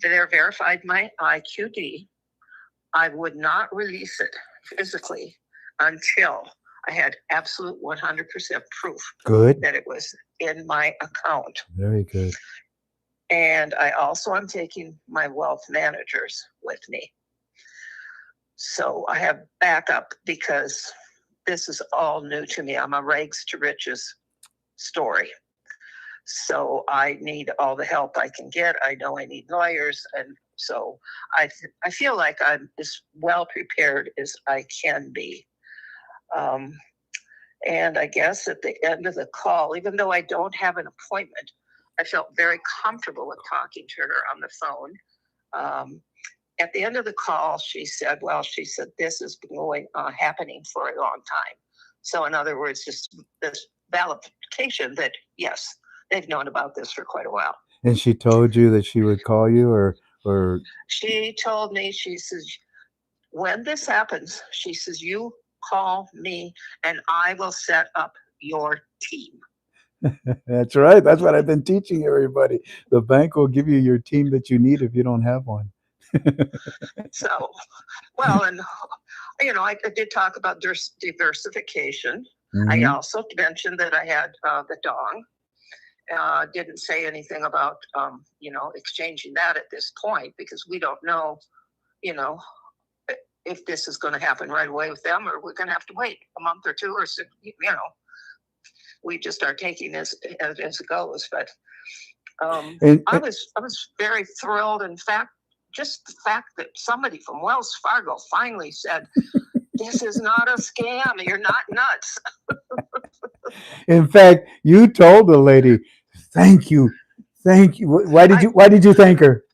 verified my IQD, I would not release it physically until I had absolute 100% proof that it was in my account. Very good. And I also am taking my wealth managers with me. So I have backup because this is all new to me. I'm a rags to riches story. So I need all the help I can get. I know I need lawyers. And so I feel like I'm as well prepared as I can be. Um, and I guess at the end of the call, even though I don't have an appointment, I felt very comfortable with talking to her on the phone. At the end of the call, she said, this has been happening for a long time. So in other words, just this validation that, yes, they've known about this for quite a while. And she told you that she would call you, or She told me, she says, when this happens, she says, you call me and I will set up your team. That's right. That's what I've been teaching everybody. The bank will give you your team that you need if you don't have one. So, well, and I did talk about diversification. I Mm-hmm. also mentioned that I had the dog. Didn't say anything about exchanging that at this point, because we don't know, you know, if this is going to happen right away with them, or we're going to have to wait a month or two, or we just are taking this as it goes. But I was very thrilled. In fact, just the fact that somebody from Wells Fargo finally said, this is not a scam. You're not nuts. In fact, you told the lady, "Thank you, thank you." Why did you thank her?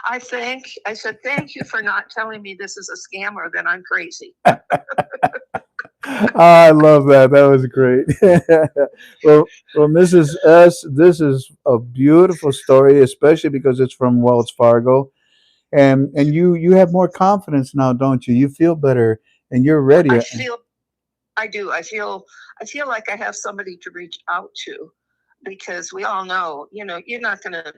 I said, thank you for not telling me this is a scam, or that I'm crazy. I love that. That was great. Well, Mrs. S, this is a beautiful story, especially because it's from Wells Fargo, and you have more confidence now, don't you? You feel better, and you're ready. I do. I feel like I have somebody to reach out to, because we all know, you're not gonna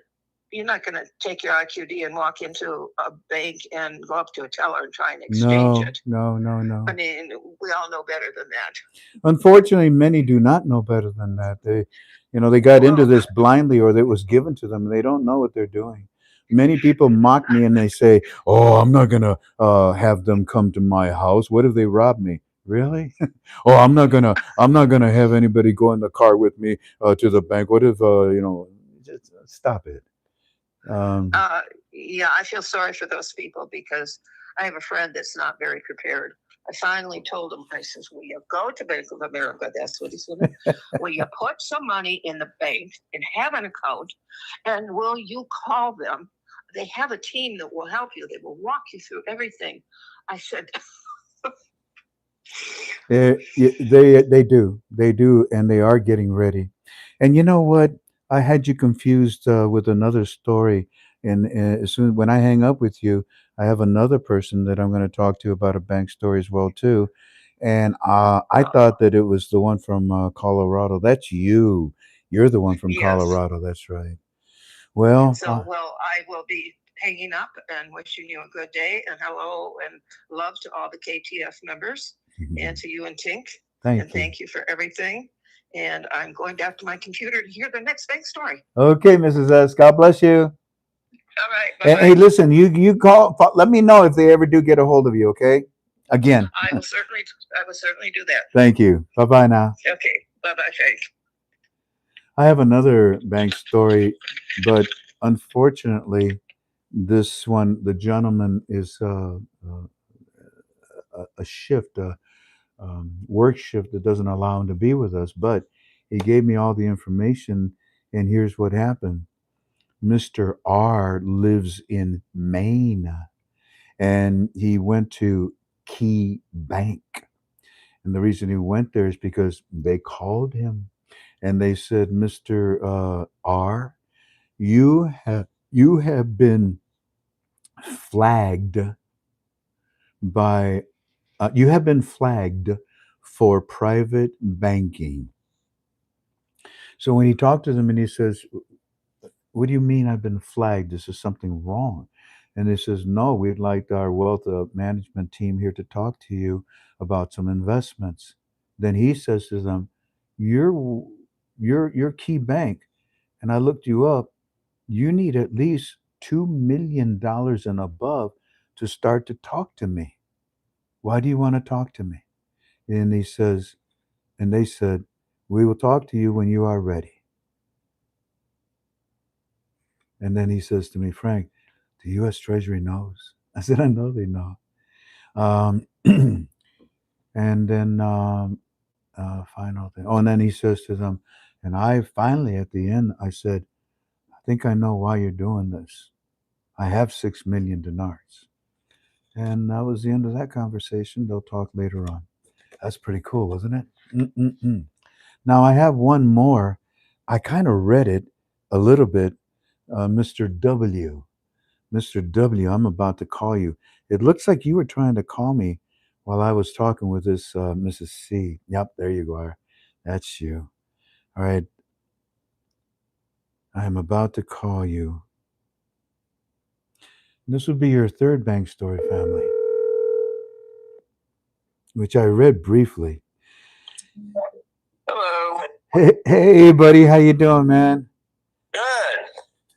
take your IQD and walk into a bank and go up to a teller and try and exchange it. No. I mean, we all know better than that. Unfortunately, many do not know better than that. They got into this blindly, or it was given to them. And they don't know what they're doing. Many people mock me and they say, "Oh, I'm not gonna have them come to my house. What if they rob me?" Really? Oh, I'm not gonna have anybody go in the car with me to the bank. What if Just stop it. Um, Yeah, I feel sorry for those people, because I have a friend that's not very prepared. I finally told him, I says, will you go to Bank of America? That's what he said. Will you put some money in the bank and have an account, and will you call them? They have a team that will help you. They will walk you through everything. I said, they do, and they are getting ready. And you know what? I had you confused with another story. And as soon when I hang up with you, I have another person that I'm going to talk to about a bank story as well too. And I thought that it was the one from Colorado. That's you. You're the one from yes. Colorado. That's right. Well, Well, I will be hanging up and wishing you a good day, and hello and love to all the KTF members, and to you and Tink. Thank you for everything. And I'm going back to my computer to hear the next big story. Okay, Mrs. S. God bless you. All right. Hey, listen, you call. Let me know if they ever do get a hold of you. Okay. Again. I will certainly do that. Thank you. Bye bye now. Okay. Bye bye, Frank. I have another bank story, but unfortunately, this one, the gentleman is a shift, work shift that doesn't allow him to be with us. But he gave me all the information, and here's what happened. Mr. R lives in Maine, and he went to Key Bank. And the reason he went there is because they called him and they said, Mr. R, you have been flagged by you have been flagged for private banking. So when he talked to them and he says, what do you mean I've been flagged? This is something wrong. And he says, no, we'd like our wealth management team here to talk to you about some investments. Then he says to them, you're you're Key Bank, and I looked you up. You need at least $2 million and above to start to talk to me. Why do you want to talk to me? And he says, and they said, "We will talk to you when you are ready." And then he says to me, "Frank, the U.S. Treasury knows." I said, "I know they know." Um, and then final thing. Oh, and then he says to them, and I finally at the end I said, "I think I know why you're doing this. I have 6 million dinars." And that was the end of that conversation. They'll talk later on. That's pretty cool, wasn't it? Mm-mm-mm. Now I have one more. I kind of read it a little bit. Mr. W. Mr. W, I'm about to call you. It looks like you were trying to call me while I was talking with this Mrs. C. Yep, there you are. That's you. All right. I am about to call you. This would be your third bank story, family, which I read briefly. Hello. Hey, buddy, how you doing, man? Good.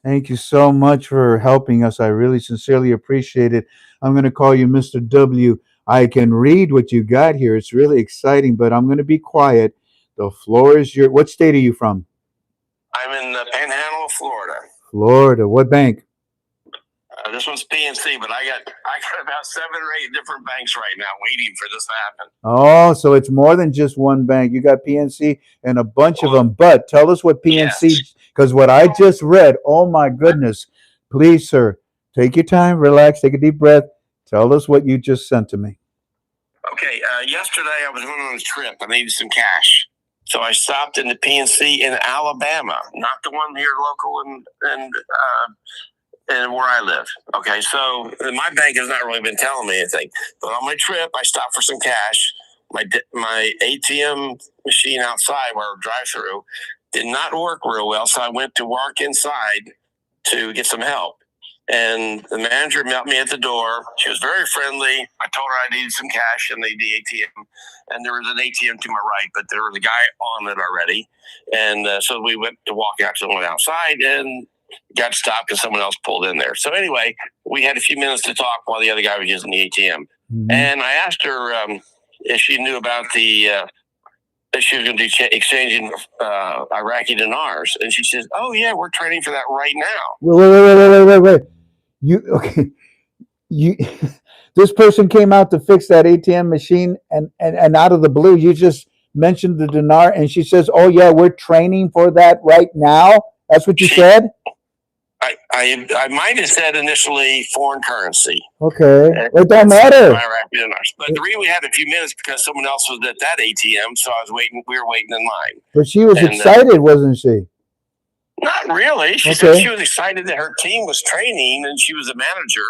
Thank you so much for helping us. I really sincerely appreciate it. I'm going to call you Mr. W. I can read what you got here. It's really exciting, but I'm going to be quiet. The floor is your. What state are you from? I'm in the Panhandle, Florida. Florida. What bank? This one's PNC, but I got about 7 or 8 different banks right now waiting for this to happen. Oh, so it's more than just one bank. You got PNC and a bunch of Well, them. But tell us what PNC, yes. because what I just read, oh my goodness. Please, sir, take your time, relax, take a deep breath. Tell us what you just sent to me. Okay, yesterday I was going on a trip. I needed some cash. So I stopped in the PNC in Alabama, not the one here local and where I live. Okay, so my bank has not really been telling me anything. But on my trip, I stopped for some cash. My ATM machine outside, where I drive through, did not work real well. So I went to walk inside to get some help. And the manager met me at the door. She was very friendly. I told her I needed some cash in the ATM. And there was an ATM to my right, but there was a guy on it already. And so we went to walk out to someone outside and got stopped because someone else pulled in there. So anyway, we had a few minutes to talk while the other guy was using the ATM. Mm-hmm. And I asked her if she knew about that she was going to be exchanging Iraqi dinars. And she says, "Oh, yeah, we're training for that right now." Wait. You, okay. You, this person came out to fix that ATM machine and out of the blue, you just mentioned the dinar and she says, "Oh, yeah, we're training for that right now." That's what you said? I might have said initially foreign currency. Okay. It don't matter. But the reason we had a few minutes because someone else was at that ATM, so I was waiting. We were waiting in line. But she was excited, wasn't she? Not really. She said she was excited that her team was training and she was a manager.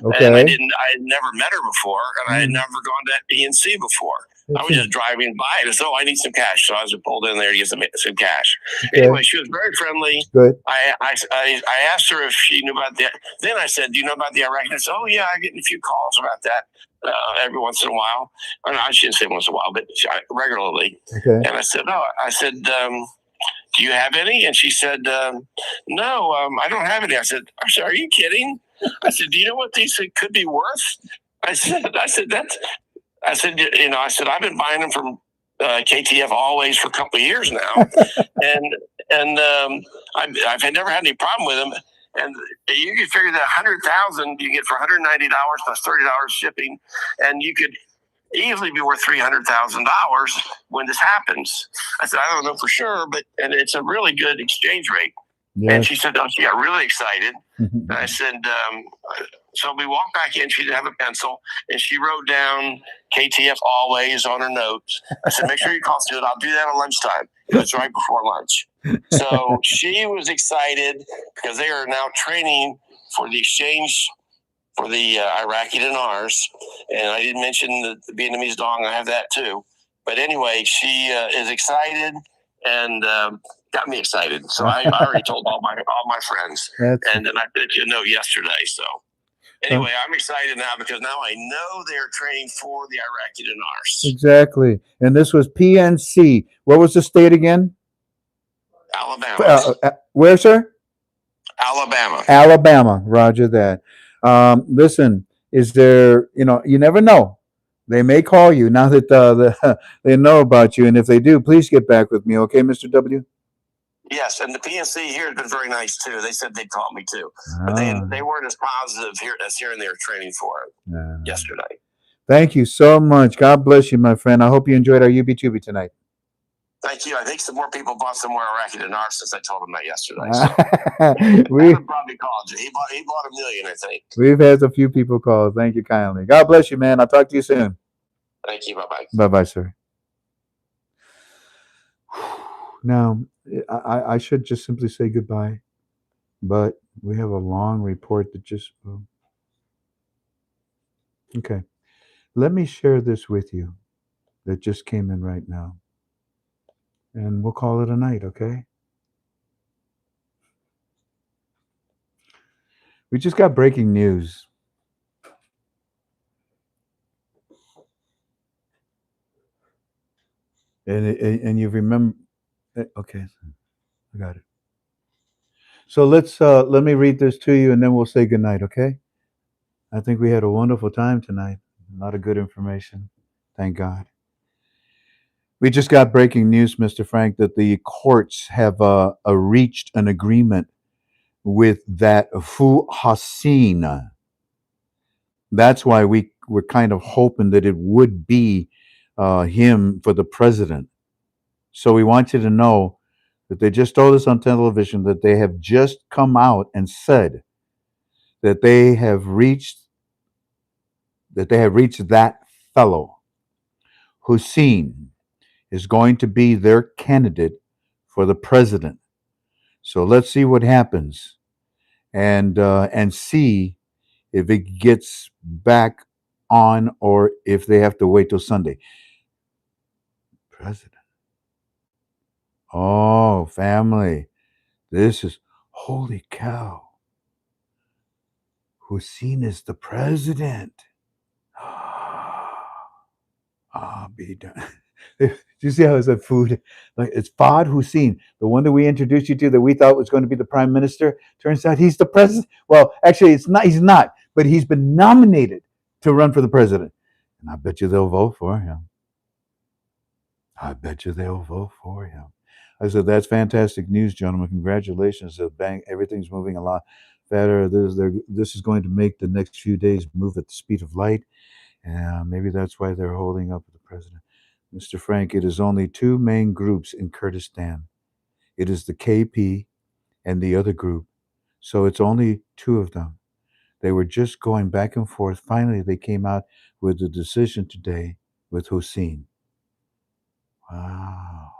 Okay. And I had never met her before, and I had never gone to PNC before. I was just driving by and said, "Oh, I need some cash." So I was pulled in there to get some cash. Okay. Anyway, she was very friendly. Good. I asked her if she knew about that. Then I said, "Do you know about the Iraqi?" And she said, "Oh, yeah, I get a few calls about that every once in a while." Or no, I shouldn't say once in a while, but regularly. Okay. And I said, "No." I said, "Do you have any?" And she said, "No, I don't have any." I said, "I'm sorry, are you kidding?" I said, "Do you know what these could be worth?" I said, I've been buying them from KTF always for a couple of years now, and I've never had any problem with them. And you can figure that 100,000 you get for $190 plus $30 shipping, and you could easily be worth $300,000 when this happens. I said, "I don't know for sure, and it's a really good exchange rate." Yes. And she said, "Oh, she got really excited." And I said, so we walked back in. She didn't have a pencil, and she wrote down KTF always on her notes. I said, "Make sure you call Stuart. I'll do that at lunchtime." It was right before lunch. So she was excited because they are now training for the exchange for the Iraqi dinars. And I didn't mention the Vietnamese dong. I have that too. But anyway, she is excited and got me excited. So I already told all my friends. And then I did you know yesterday. So anyway, I'm excited now because now I know they're training for the Iraqi dinars. Exactly. And this was PNC. What was the state again? Alabama. Where, sir? Alabama. Alabama. Roger that. Listen, is there, you never know. They may call you now that they know about you, and if they do, please get back with me, okay, Mr. W? Yes, and the PNC here has been very nice too. They said they'd call me too, but they weren't as positive here as hearing they were training for it yesterday. Thank you so much. God bless you, my friend. I hope you enjoyed our UB Tubi tonight. Thank you. I think some more people bought some more Iraqi dinar since I told them that yesterday. So. we probably called you. He bought 1,000,000, I think. We've had a few people call. Thank you kindly. God bless you, man. I'll talk to you soon. Thank you. Bye bye. Bye bye, sir. Now, I should just simply say goodbye, but we have a long report that just. Okay. Let me share this with you that just came in right now. And we'll call it a night, okay? We just got breaking news. And you remember. Okay, I got it. So let me read this to you and then we'll say goodnight, okay? I think we had a wonderful time tonight. A lot of good information. Thank God. We just got breaking news, Mr. Frank, that the courts have reached an agreement with that Fu Hassin. That's why we were kind of hoping that it would be him for the president. So we want you to know that they just told us on television that they have just come out and said that they have reached that fellow. Hussein is going to be their candidate for the president. So let's see what happens, and see if it gets back on or if they have to wait till Sunday. President. Oh, family. This is holy cow. Hussein is the president. Ah, be done. Do you see how it's a food? Like it's Fahd Hussein, the one that we introduced you to that we thought was going to be the prime minister. Turns out he's the president. Well, actually, it's not. He's not, but he's been nominated to run for the president, and I bet you they'll vote for him. I bet you they'll vote for him. I said that's fantastic news, gentlemen. Congratulations. Bang, everything's moving a lot better. This is going to make the next few days move at the speed of light, and maybe that's why they're holding up the president. Mr. Frank, it is only two main groups in Kurdistan. It is the KP and the other group. So it's only two of them. They were just going back and forth. Finally, they came out with a decision today with Hussein. Wow.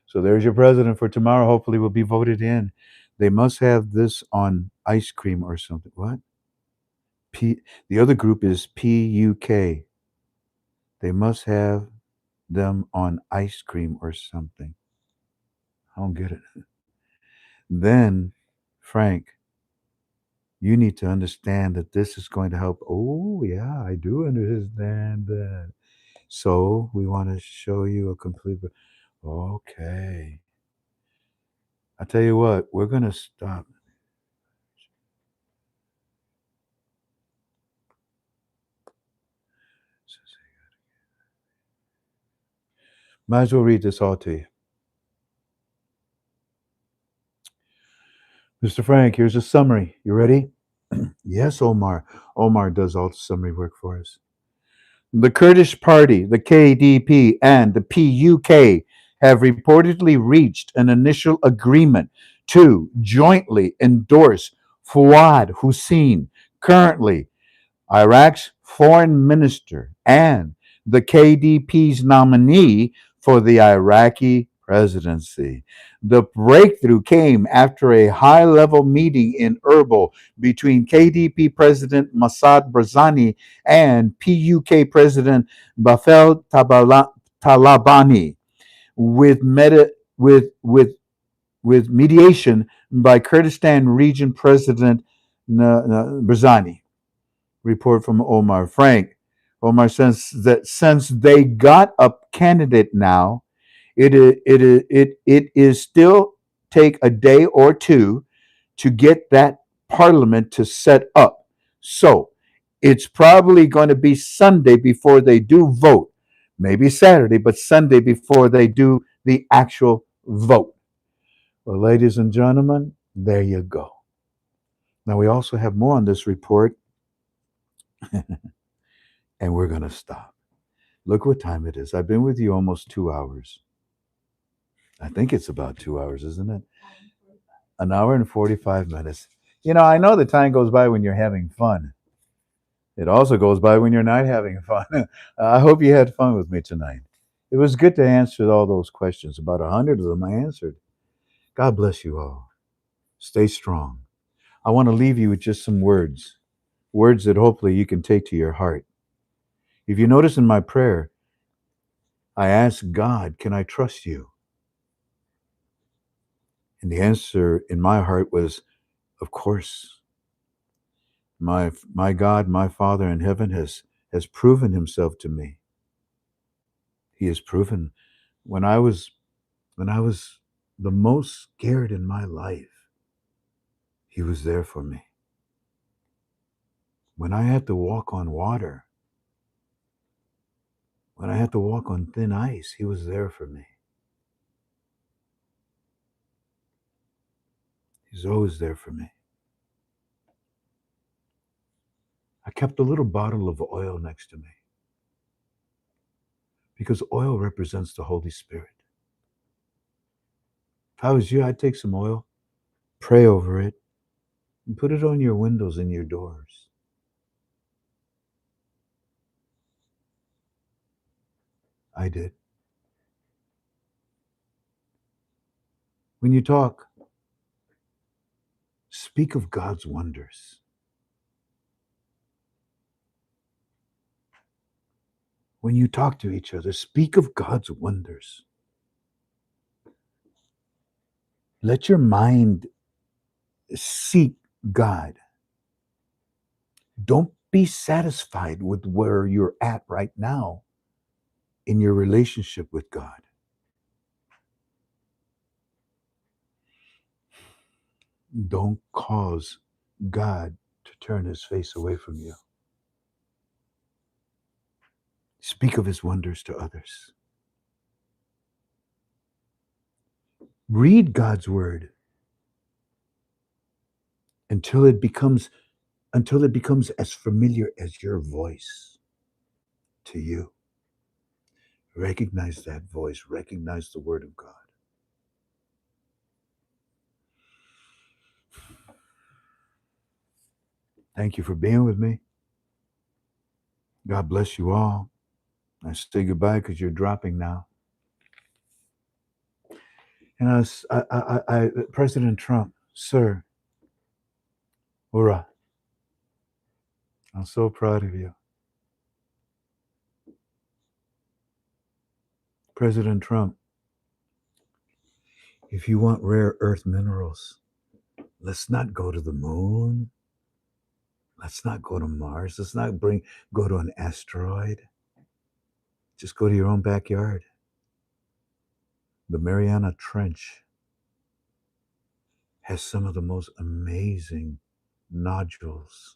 So there's your president for tomorrow. Hopefully, will be voted in. They must have this on ice cream or something. What? The other group is PUK. They must have them on ice cream or something. I don't get it. Then, Frank, you need to understand that this is going to help. Oh, yeah, I do understand that. So we want to show you a complete. Okay. I tell you what, we're going to stop. Might as well read this all to you. Mr. Frank, here's a summary. You ready? Yes, Omar. Omar does all the summary work for us. The Kurdish Party, the KDP, and the PUK have reportedly reached an initial agreement to jointly endorse Fuad Hussein, currently Iraq's foreign minister and the KDP's nominee for the Iraqi presidency. The breakthrough came after a high level meeting in Erbil between KDP President Masoud Barzani and PUK President Bafel Talabani, with, with mediation by Kurdistan Region President Barzani. Report from Omar. Frank, Omar says that since they got a candidate now, it is still take a day or two to get that parliament to set up. So it's probably going to be Sunday before they do vote. Maybe Saturday, but Sunday before they do the actual vote. Well, ladies and gentlemen, there you go. Now, we also have more on this report, and we're going to stop. Look what time it is. I've been with you almost 2 hours. I think it's about 2 hours, isn't it? An hour and 45 minutes. I know the time goes by when you're having fun. It also goes by when you're not having fun. I hope you had fun with me tonight. It was good to answer all those questions. About 100 of them I answered. God bless you all. Stay strong. I want to leave you with just some words, words that hopefully you can take to your heart. If you notice in my prayer, I asked God, can I trust you? And the answer in my heart was, of course. My God, my Father in heaven has proven himself to me. He has proven when I was the most scared in my life, he was there for me. When I had to walk on water, when I had to walk on thin ice, he was there for me. He's always there for me. I kept a little bottle of oil next to me because oil represents the Holy Spirit. If I was you, I'd take some oil, pray over it, and put it on your windows and your doors. I did. When you talk, speak of God's wonders. When you talk to each other, speak of God's wonders. Let your mind seek God. Don't be satisfied with where you're at right now in your relationship with God. Don't cause God to turn his face away from you. Speak of his wonders to others. Read God's word until it becomes as familiar as your voice to you. Recognize that voice, recognize the word of God. Thank you for being with me. God bless you all. I say goodbye because you're dropping now. And President Trump, sir, hurrah. I'm so proud of you. President Trump, if you want rare earth minerals, let's not go to the moon. Let's not go to Mars. Let's not go to an asteroid. Just go to your own backyard. The Mariana Trench has some of the most amazing nodules,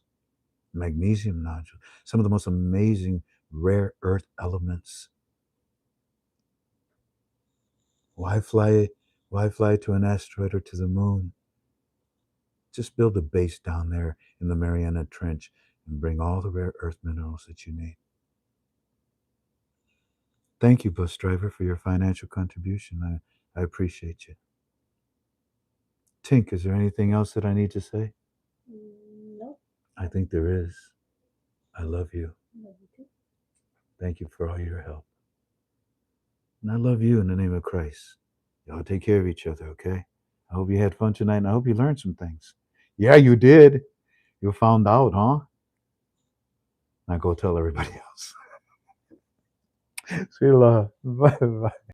magnesium nodules, some of the most amazing rare earth elements. Why fly to an asteroid or to the moon? Just build a base down there in the Mariana Trench and bring all the rare earth minerals that you need. Thank you, bus driver, for your financial contribution. I appreciate you. Tink, is there anything else that I need to say? No. I think there is. I love you. Love you too. Thank you for all your help. And I love you in the name of Christ. Y'all take care of each other, okay? I hope you had fun tonight, and I hope you learned some things. Yeah, you did. You found out, huh? Now go tell everybody else. Sweet love. Bye bye.